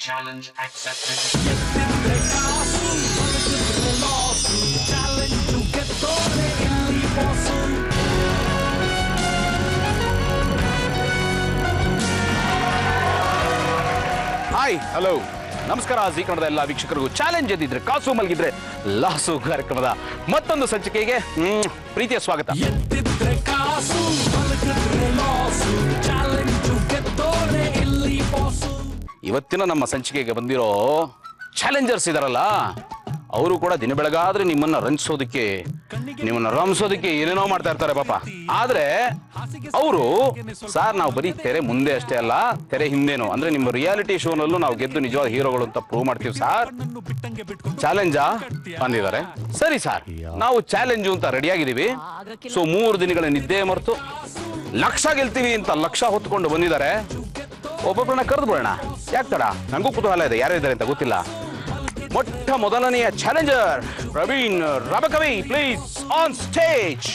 Challenge accepted. Hi hello ನಮಸ್ಕಾರ. ಜೀ ಕನ್ನಡದ ಎಲ್ಲ ವೀಕ್ಷಕರಿಗೂ ಚಾಲೆಂಜ್ ಎದ್ದಿದ್ರೆ ಕಾಸು ಮಲಗಿದ್ರೆ ಲಾಸು ಕಾರ್ಯಕ್ರಮದ ಮತ್ತೊಂದು ಸಂಚಿಕೆಗೆ ಪ್ರೀತಿಯ ಸ್ವಾಗತ. ಇವತ್ತಿನ ನಮ್ಮ ಸಂಚಿಕೆಗೆ ಬಂದಿರೋ ಚಾಲೆಂಜರ್ಸ್ ಇದಾರಲ್ಲ, ಅವರು ಕೂಡ ದಿನ ಬೆಳಗಾದ್ರೆ ನಿಮ್ಮನ್ನ ರಂಜಿಸೋದಕ್ಕೆ, ನಿಮ್ಮನ್ನ ರಂಸೋದಕ್ಕೆ ಏನೇನೋ ಮಾಡ್ತಾ ಇರ್ತಾರೆ ಪಾಪ. ಆದ್ರೆ ಅವರು ಸಾರ್ ನಾವು ಬರೀ ತೆರೆ ಮುಂದೆ ಅಷ್ಟೇ ಅಲ್ಲ, ತೆರೆ ಹಿಂದೇನು ಅಂದ್ರೆ ನಿಮ್ಮ ರಿಯಾಲಿಟಿ ಶೋನಲ್ಲೂ ನಾವು ಗೆದ್ದು ನಿಜವಾದ ಹೀರೋಗಳು ಅಂತ ಪ್ರೂವ್ ಮಾಡ್ತೀವಿ ಸಾರ್. ಚಾಲೆಂಜಾ ಬಂದಿದ್ದಾರೆ. ಸರಿ ಸಾರ್, ನಾವು ಚಾಲೆಂಜು ಅಂತ ರೆಡಿ ಆಗಿದ್ದೀವಿ. ಸೊ 3 ದಿನಗಳ ನಿದ್ದೆ ಮರೆತು ಲಕ್ಷ ಗೆಲ್ತೀವಿ ಅಂತ ಲಕ್ಷ ಹೊತ್ಕೊಂಡು ಬಂದಿದ್ದಾರೆ. ಒಬ್ಬೊಬ್ಬರನ್ನ ಕರೆದು ಬಿಡೋಣ, ಯಾಕೆ ತಡ? ನಂಗೂ ಕುತೂಹಲ ಇದೆ ಯಾರಿದ್ದಾರೆ ಅಂತ ಗೊತ್ತಿಲ್ಲ. ಮೊಟ್ಟ ಮೊದಲನೆಯ challenger Praveen Rabakavi, please on stage.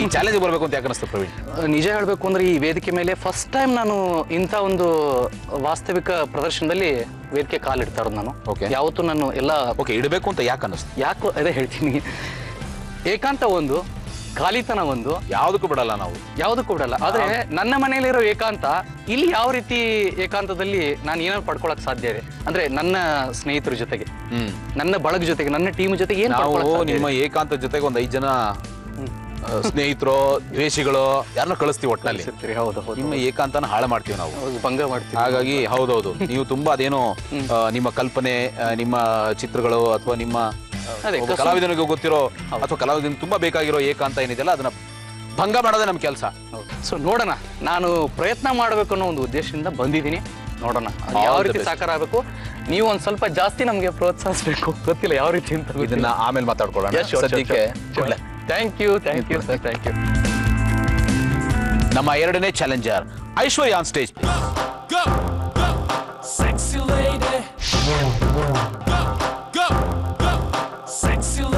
ಈ ಚಾಲೆಂಜ್ ಬರಬೇಕು ಅಂತ ಯಾಕೆ ಅನಿಸ್ತು ಪ್ರವೀಣ್? ನಿಜ ಹೇಳಬೇಕು ಅಂದ್ರೆ ಈ ವೇದಿಕೆ ಮೇಲೆ ಫಸ್ಟ್ ಟೈಮ್ ನಾನು ಇಂಥ ಒಂದು ವಾಸ್ತವಿಕ ಪ್ರದರ್ಶನದಲ್ಲಿ ವೇದಿಕೆ ಕಾಲಿಡ್ತಾ ಇರೋದು ನಾನು. ಯಾವತ್ತೂ ನಾನು ಎಲ್ಲ ಇಡಬೇಕು ಅಂತ ಯಾಕೆ ಅನಿಸ್ತು? ಯಾಕೆ ಅದೇ ಹೇಳ್ತೀನಿ. ಏಕಾಂತ ಒಂದು, ಖಾಲಿತನ ಒಂದು, ಯಾವುದಕ್ಕೂ ಬಿಡಲ್ಲ ನಾವು, ಯಾವುದಕ್ಕೂ ಬಿಡಲ್ಲ. ಆದ್ರೆ ನನ್ನ ಮನೆಯಲ್ಲಿರೋ ಏಕಾಂತ ಇಲ್ಲಿ ಯಾವ ರೀತಿ ಏಕಾಂತದಲ್ಲಿ ನಾನು ಏನಾದ್ರು ಪಡ್ಕೊಳಕ್ ಸಾಧ್ಯ ಇದೆ ಅಂದ್ರೆ ನನ್ನ ಸ್ನೇಹಿತರ ಜೊತೆಗೆ, ನನ್ನ ಬಳಗ ಜೊತೆಗೆ, ನನ್ನ ಟೀಮ್ ಜೊತೆಗೆ ಏನು ನಿಮ್ಮ ಏಕಾಂತ ಜೊತೆಗೆ ಒಂದು 5 ಜನ ಸ್ನೇಹಿತರು, ದ್ವೇಷಿಗಳು ಯಾರನ್ನ ಕಳಿಸ್ತೀವಿ ಒಟ್ಟಿನಲ್ಲಿ. ಹೌದು, ನಿಮ್ಮ ಏಕಾಂತನ ಹಾಳು ಮಾಡ್ತೀವಿ ನಾವು, ಭಂಗ ಮಾಡ್ತೀವಿ. ಹಾಗಾಗಿ ಹೌದೌದು, ನೀವು ತುಂಬಾ ಅದೇನೋ ನಿಮ್ಮ ಕಲ್ಪನೆ, ನಿಮ್ಮ ಚಿತ್ರಗಳು ಅಥವಾ ನಿಮ್ಮ ಕಲಾವಿದನಿಗೆ ಗೊತ್ತಿರೋ ಅಥವಾ ಕಲಾವಿದನಿಗೆ ತುಂಬಾ ಬೇಕಾಗಿರೋ ಏಕಾಂತ ಏನಿದೆಯಲ್ಲ ಅದನ್ನ ಭಂಗ ಮಾಡೋದೇ ನಮ್ಮ ಕೆಲಸ. ಸೊ ನೋಡೋಣ, ನಾನು ಪ್ರಯತ್ನ ಮಾಡಬೇಕು ಅನ್ನೋ ಒಂದು ಉದ್ದೇಶದಿಂದ ಬಂದಿದ್ದೀನಿ. ನೋಡೋಣ ಯಾವ ರೀತಿ ಸಾಕಾರ ಆಗಬೇಕು. ನೀವು ಒಂದ್ ಸ್ವಲ್ಪ ಜಾಸ್ತಿ ನಮ್ಗೆ ಪ್ರೋತ್ಸಾಹಿಸಬೇಕು. ಗೊತ್ತಿಲ್ಲ ಯಾವ ರೀತಿ ಅಂತ, ಇದನ್ನ ಆಮೇಲೆ ಮಾತಾಡ್ಕೊಳ್ಳೋಣ. ಸದ್ಯಕ್ಕೆ thank you sir, thank you. ನಮ್ಮ 2ನೇ challenger Aishwarya on stage.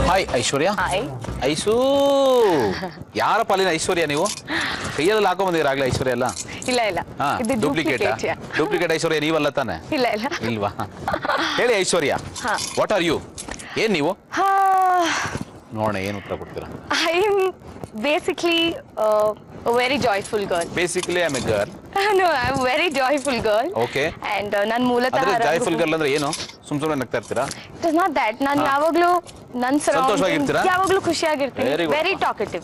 Hi Aishwarya. Aishu ಯಾರ ಪಾಲಿನ ಐಶ್ವರ್ಯ? ನೀವು ಕೈಯಲ್ಲಿ ಹಾಕೊಂಡ್ ಬಂದಿರ ಆಗ್ಲೇ ಐಶ್ವರ್ಯ ಅಲ್ಲ? ಇಲ್ಲ ಇಲ್ಲ, ಡೂಪ್ಲಿಕೇಟ್ ಐಶ್ವರ್ಯ ನೀವಲ್ಲ ತಾನೆ? ಇಲ್ಲ ಇಲ್ಲ. ಇಲ್ವಾ? ಹೇಳಿ ಐಶ್ವರ್ಯ, ವಾಟ್ ಆರ್ ಯು? ಏನ್ ನೀವು? ನೋಡೋಣ ಏನು ಉತ್ತರ ಕೊಡ್ತೀರಾ. I am basically very joyful girl. Basically I am a girl. No, I am very joyful girl. Okay. And ನಾನು ಮೂಲತಃ ಜಾಯ್ಫುಲ್ ಗರ್ಲ್ ಅಂದ್ರೆ ಏನು? ಸುಮ್ಮನೆ ನಗ್ತಾ ಇರ್ತೀರಾ? It is not that. ನಾನು ಯಾವಾಗ್ಲೂ ನನ್ನ ಸಂತೋಷವಾಗಿರ್ತೀರಾ? ಯಾವಾಗ್ಲೂ ಖುಷಿಯಾಗಿರ್ತೀನಿ. ವೆರಿ ಟಾಕಟಿವ್.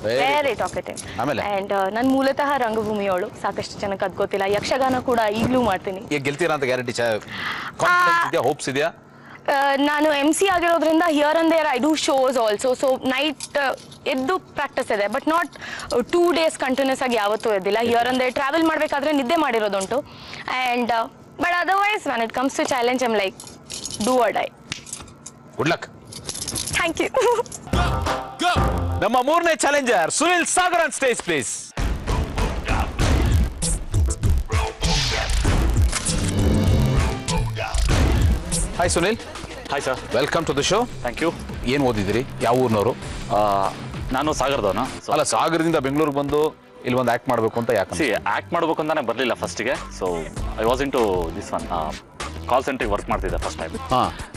ಆಮೇಲೆ ಅಂಡ್ ನಾನು ಮೂಲತಃ ರಂಗಭೂಮಿಯವಳು. ಸಾಕಷ್ಟು ಜನಕ್ಕೆ ಅದ್ ಗೊತ್ತಿಲ್ಲ. ಯಕ್ಷಗಾನ ಕೂಡ ಈಗಲೂ ಮಾಡ್ತೀನಿ. ಈಗ ಗೆಲ್ತೀರಾ ಅಂತ ಗ್ಯಾರಂಟಿ ಇದೆಯಾ? ಹೋಪ್ಸ್ ಇದೆಯಾ? ನಾನು MC ಆಗಿರೋದ್ರಿಂದ here and there I do shows also. So night ಎದ್ದು ಪ್ರಾಕ್ಟೀಸ್ ಇದೆ, ಬಟ್ ನಾಟ್ 2 days ಕಂಟಿನ್ಯೂಸ್ ಆಗಿ ಯಾವತ್ತೂ ಎದ್ದಿಲ್ಲ. ಹಿಯರ್ ಅಂಡ್ ದೇರ್ ಟ್ರಾವೆಲ್ ಮಾಡಬೇಕಾದ್ರೆ ನಿದ್ದೆ ಮಾಡಿರೋದುಂಟು. And but otherwise when it comes to challenge I am like do or die. Good luck. Thank you. ನಮ್ಮ 3ನೇ challenger Sunil Sagar on stage please. Hi Sunil. Hi sir, welcome to the show. Thank you. ಏನು ಓದಿದಿರಿ? ಯಾವ ಊರಿನವರು? ನಾನು ಸಾಗರದವನು. ಅಲ್ಲ, ಸಾಗರದಿಂದ ಬೆಂಗಳೂರಿಗೆ ಬಂದು ಇಲ್ಲಿ ಒಂದು ಆಕ್ಟ್ ಮಾಡಬೇಕು ಅಂತ ಯಾಕೆ? ಆಕ್ಟ್ ಮಾಡಬೇಕು ಅಂತಾನೆ ಬರಲಿಲ್ಲ ಫಸ್ಟಿಗೆ. So I was in to this one call ಸೆಂಟ್ರಿಗೆ ವರ್ಕ್ ಮಾಡ್ತಿದ್ದೆ first time.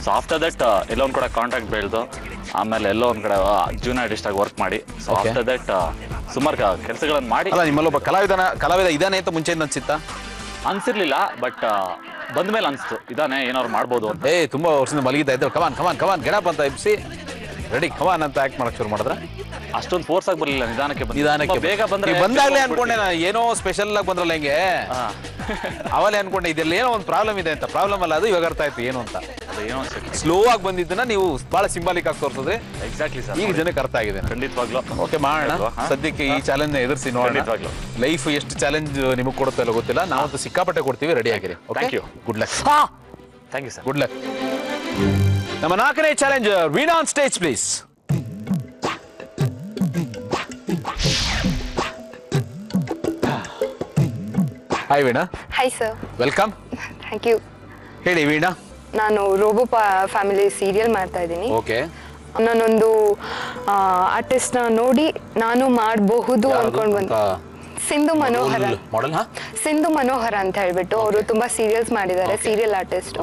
So after that ಎಲ್ಲೋ ಒಂದು ಕಡೆ ಕಾಂಟ್ಯಾಕ್ಟ್ ಬೆಳೆದು, ಆಮೇಲೆ ಎಲ್ಲೋ ಒಂದು ಕಡೆ ಜೂನಿಯರ್ ಆರ್ಟಿಸ್ಟ್ ಆಗಿ ವರ್ಕ್ ಮಾಡಿ, ಸೊ ಆಫ್ಟರ್ ದಟ್ ಸುಮಾರು ಕೆಲಸಗಳನ್ನು ಮಾಡಿ. ಅಲ್ಲ, ನಿಮ್ಮಲ್ಲೊಬ್ಬ ಕಲಾವಿದ ಇದಾನೆ ಅಂತ ಮುಂಚೆಯಿಂದ ಅನ್ಸಿತ್ತಾ? ಅನ್ಸಿರ್ಲಿಲ್ಲ, ಬಟ್ ಬಂದ ಮೇಲೆ ಅನ್ಸ್ತು ಇದಾನೆ, ಏನಾದ್ರು ಮಾಡ್ಬೋದು ಅಂತ. ತುಂಬಾ ವರ್ಷದಿಂದ ಮಲಗಿದ್ದ ಇದ್ದ ಕಮಾನ್ ಗೆಡಪ್ ಅಂತ ಎಬ್ಸಿ ರೆಡಿ ಕಮಾನ್ ಅಂತ ಆಕ್ಟ್ ಮಾಡಕ್ ಶುರು ಮಾಡಿದ್ರೆ ಅಷ್ಟೊಂದು ಫೋರ್ಸ್ ಆಗಿ ಬರಲಿಲ್ಲ, ನಿಧಾನಕ್ಕೆ ಬೇಗ ಬಂದ್ರೆ. ಬಂದಾಗ್ಲೇ ಅನ್ಕೊಂಡೆ ನಾನು ಏನೋ ಸ್ಪೆಷಲ್ ಆಗಿ ಬಂದ್ರಲ್ಲ ಹೆಂಗೆ, ಅವಲೇ ಅನ್ಕೊಂಡೆ ಇದೆಲ್ಲ ಏನೋ ಒಂದು ಪ್ರಾಬ್ಲಮ್ ಇದೆ ಅಂತ. ಪ್ರಾಬ್ಲಮ್ ಅಲ್ಲ ಅದು, ಇವಾಗ ಅರ್ಥ ಆಯ್ತು ಏನು ಅಂತ. ಏನೋ ಸ್ಲೋ ಆಗಿ ಬಂದಿದ್ದನ್ನ ನೀವು ಬಹಳ ಸಿಂಬಾಲಿಕ್ ಆಗಿ ತೋರಿಸಿದ್ರೆ ಎಕ್ಸಾಕ್ಟ್ಲಿ ಸರ್, ಈಗ ಜನಕ್ಕೆ ಅರ್ಥ ಆಗಿದೆ. ಖಂಡಿತವಾಗ್ಲೂ. ಓಕೆ, ಮಾಡೋಣ. ಸದ್ಯಕ್ಕೆ ಈ ಚಾಲೆಂಜ್ ಎದುರಿಸಿ ನೋಡೋಣ. ಲೈಫ್ ಎಷ್ಟು ಚಾಲೆಂಜ್ ನಿಮಗೆ ಕೊಡುತ್ತೆ ಇಲ್ಲ ಗೊತ್ತಿಲ್ಲ, ನಾವಂತೂ ಸಿಕ್ಕಾಪಟ್ಟೆ ಕೊಡ್ತೀವಿ. ರೆಡಿ ಆಗಿರಿ. Thank you. Good luck. Thank you sir. Good luck. ನಮ್ಮ 4ನೇ challenger Veena on stage please. Hi Veena. Hi sir. Welcome. Thank you. ಹೇಳಿ ವೀಣಾ. ನಾನು ರೋಬೋ ಫ್ಯಾಮಿಲಿ ಸೀರಿಯಲ್ ಮಾಡ್ತಾ ಇದ್ದೀನಿ. ಓಕೆ. ನಾನೊಂದು ಆರ್ಟಿಸ್ಟ್ ನ ನೋಡಿ ನಾನು ಮಾಡಬಹುದು ಅನ್ಕೊಂಡ್ ಬಂದೆ. ಸಿಂಧು ಮನೋಹರ ಮಾಡೆಲ್ ಸಿಂಧು ಮನೋಹರ ಅಂತ ಹೇಳ್ಬಿಟ್ಟು ಅವರು ತುಂಬಾ ಸೀರಿಯಲ್ಸ್ ಮಾಡಿದ್ದಾರೆ, ಸೀರಿಯಲ್ ಆರ್ಟಿಸ್ಟ್.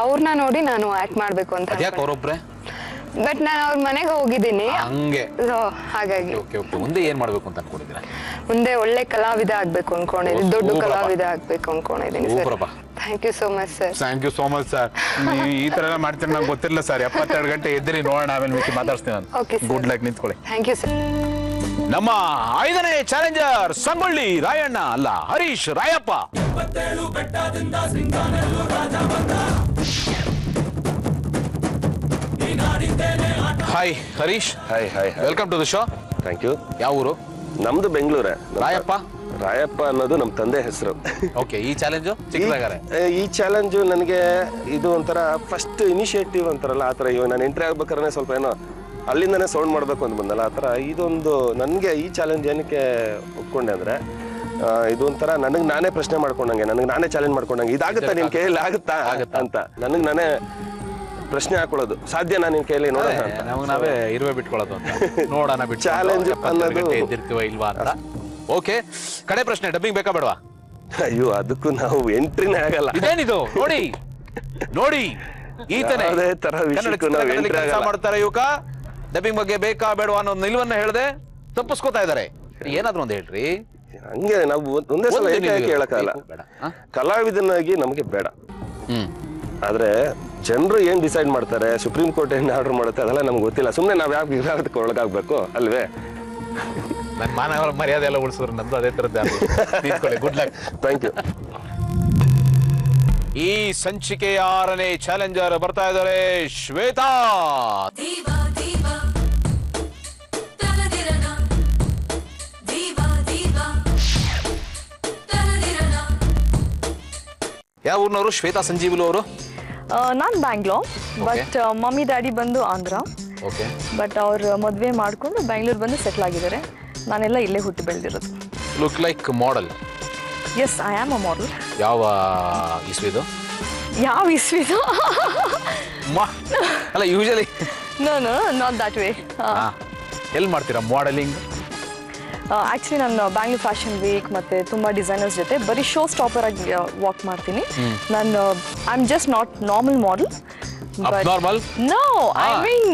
ಅವ್ರನ್ನ ನೋಡಿ ನಾನು ಆಕ್ಟ್ ಮಾಡ್ಬೇಕು ಅಂತ. ಅವರೊಬ್ರೆ ಬಟ್ ನಾನು ಅವ್ರ ಮನೆಗೆ ಹೋಗಿದ್ದೀನಿ, ಹಂಗೆ ಹಾಗಾಗಿ. ಮುಂದೆ ಏನ್ ಮಾಡ್ಬೇಕು ಅಂತ ಅನ್ಕೊಂಡಿದ್ದೀರಾ? ಮುಂದೆ ಒಳ್ಳೆ ಕಲಾವಿದ ಆಗ್ಬೇಕು ಅನ್ಕೊಂಡಿದ್ದೀನಿ, ದೊಡ್ಡ ಕಲಾವಿದ ಆಗ್ಬೇಕು ಅನ್ಕೊಂಡಿದ್ದೀನಿ sir. Thank you so much sir. Thank you so much sir. ಈ ತರ ಎಲ್ಲ ಮಾಡ್ತೀನಿ ನಂಗೆ ಗೊತ್ತಿರಲಿಲ್ಲ ಸರ್. 72 ಗಂಟೆ ಎದ್ರಿ ನೋಡೋಣ, ಆಮೇಲೆ ಮಿಕ್ಕಿ ಮಾತಾಡ್ತೀನಿ ನಾನು. Okay sir. ಗುಡ್ ಲಕ್, ನಿಂತ್ಕೊಳ್ಳಿ. Thank you sir. ನಮ್ಮ 5ನೇ ಚಾಲೆಂಜರ್ ಸಂಗೊಳ್ಳಿ ರಾಯಣ್ಣ ಅಲ್ಲ, Harish Rayappa. Hi Harish. Hi hi. Welcome to the show. Thank you. ಯಾವ ಊರು? ನಮ್ದು ಬೆಂಗಳೂರೇ. ರಾಯಪ್ಪ? ರಾಯಪ್ಪ ಅನ್ನೋದು ನಮ್ಮ ತಂದೆ ಹೆಸರು. ಓಕೆ. ಈ ಚಾಲೆಂಜು ಚಿಕ್ಕದಾಗಾರೆ? ಈ ಚಾಲೆಂಜು ನನಗೆ ಇದು ಒಂಥರ ಫಸ್ಟ್ ಇನಿಷಿಯೇಟಿವ್ ಅಂತಾರಲ್ಲ, ಆ ಥರ. ಇವಾಗ ನಾನು ಎಂಟ್ರಿ ಆಗ್ಬೇಕಾದ್ರೆ ಸ್ವಲ್ಪ ಏನೋ ಅಲ್ಲಿಂದನೇ ಸೌಂಡ್ ಮಾಡಬೇಕು ಅಂತ ಬಂದಲ್ಲ, ಆ ಥರ ಇದೊಂದು ನನಗೆ ಈ ಚಾಲೆಂಜ್ ಏನಕ್ಕೆ ಒಪ್ಕೊಂಡೆ ಅಂದರೆ, ಇದು ಒಂಥರ ನನಗೆ ನಾನೇ ಪ್ರಶ್ನೆ ಮಾಡ್ಕೊಂಡಂಗೆ, ನನಗೆ ನಾನೇ ಚಾಲೆಂಜ್ ಮಾಡ್ಕೊಂಡಂಗೆ. ಇದಾಗುತ್ತಾ ನಿನ್ನ ಕೈಯಲ್ಲಿ, ಆಗುತ್ತಾ ಅಂತ ನನಗೆ ನಾನೇ ಪ್ರಶ್ನೆ ಹಾಕೊಳ್ಳೋದು. ಸಾಧ್ಯ ನಾನು ನಿನ್ನ ಕೈಯಲ್ಲಿ ನೋಡೋಣ ಅಂತ. ನಮಗೆ ನಾವೇ ಇರುವೆ ಬಿಟ್ಕೊಳ್ಳೋದು ಅಂತ ನೋಡೋಣ. ಬಿಟ್ಟು ಚಾಲೆಂಜ್ ಅನ್ನೋದು ಎದ್ದಿರ್ತೀವ ಇಲ್ವಾ ಅಂತ. ಓಕೆ, ಕಡೆ ಪ್ರಶ್ನೆ. ಡಬ್ಬಿಂಗ್ ಬೇಕಾ ಬೇಡವಾ? ಅಯ್ಯೋ, ಅದಕ್ಕೂ ನಾವು ಎಂಟ್ರಿನೇ ಆಗಲ್ಲ. ಇದೇನಿದು ನೋಡಿ ನೋಡಿ, ಈತನೇ ಯಾವುದೇ ತರ ವಿಷಯಕ್ಕೂ ನಾವು ಎಂಟ್ರಿ ಕೆಲಸ ಆಗಲ್ಲ. ಮಾಡ್ತಾರೆ ಯುವಕ. ಡಬ್ಬಿಂಗ್ ಬಗ್ಗೆ ಬೇಕಾ ಬೇಡವಾ ಅನ್ನೋ ನಿಲುವನ್ನ ಹೇಳ್ದೆ ತಪ್ಪಿಸ್ಕೋತಾ ಇದಾರೆ. ಏನಾದ್ರು ಒಂದು ಹೇಳ್ರಿ. ಹಂಗೆ ನಾವು ಒಂದೇ ಸಲ ಏಕಾಏಕಿ ಹೇಳಕ್ಕಾಗಲ್ಲ. ಕಲಾವಿದನಾಗಿ ನಮಗೆ ಬೇಡ. ಆದ್ರೆ ಜನರು ಏನ್ ಡಿಸೈಡ್ ಮಾಡ್ತಾರೆ, ಸುಪ್ರೀಂ ಕೋರ್ಟ್ ಏನ್ ಆರ್ಡರ್ ಮಾಡುತ್ತೆ, ಅದೆಲ್ಲ ನಮ್ಗೆ ಗೊತ್ತಿಲ್ಲ. ಸುಮ್ಮನೆ ನಾವ್ ಯಾಕೆ ಒಳಗಾಗ್ಬೇಕು ಅಲ್ವೇ? ನನ್ನ ಮಾನವ ಮರ್ಯಾದೆ ಎಲ್ಲ ಉಳಿಸಿದ್ರು ನಂದು ಅದೇ ತರದ್ದು. Good luck. Thank you. ಈ ಸಂಚಿಕೆಯ 6ನೇ ಚಾಲೆಂಜರ್ ಬರ್ತಾ ಇದ್ದಾರೆ, ಶ್ವೇತಾ. ಯಾವ ಊರಿನವರು ಶ್ವೇತಾ ಸಂಜೀವುಲು ಅವರು? ನಾನು ಬ್ಯಾಂಗ್ಳೂರ್, ಬಟ್ ಮಮ್ಮಿ ಡ್ಯಾಡಿ ಬಂದು ಆಂಧ್ರ. ಓಕೆ. ಬಟ್ ಅವ್ರು ಮದುವೆ ಮಾಡ್ಕೊಂಡು ಬ್ಯಾಂಗ್ಳೂರ್ ಬಂದು ಸೆಟ್ಲ್ ಆಗಿದ್ದಾರೆ. ನಾನೆಲ್ಲ ಇಲ್ಲೇ ಹುಟ್ಟಿ ಬೆಳೆದಿರೋದು. Look like model. Yes, I am a model. ಯಾವ ಇಸ್ವಿದು? ಯಾವ ಇಸ್ವಿದು? ಅಲ್ಲ, usually no not that way. ಎಲ್ಲಿ ಮಾಡ್ತೀರಾ ಮಾಡೆಲಿಂಗ್? ಆ್ಯಕ್ಚುಲಿ ನಾನು ಬ್ಯಾಂಗ್ಳೂರ್ ಫ್ಯಾಷನ್ ವೀಕ್ ಮತ್ತು ತುಂಬ ಡಿಸೈನರ್ಸ್ ಜೊತೆ ಬರೀ ಶೋ ಸ್ಟಾಪರ್ ಆಗಿ ವಾಕ್ ಮಾಡ್ತೀನಿ. ನಾನು I am just not normal model. Abnormal? No, I mean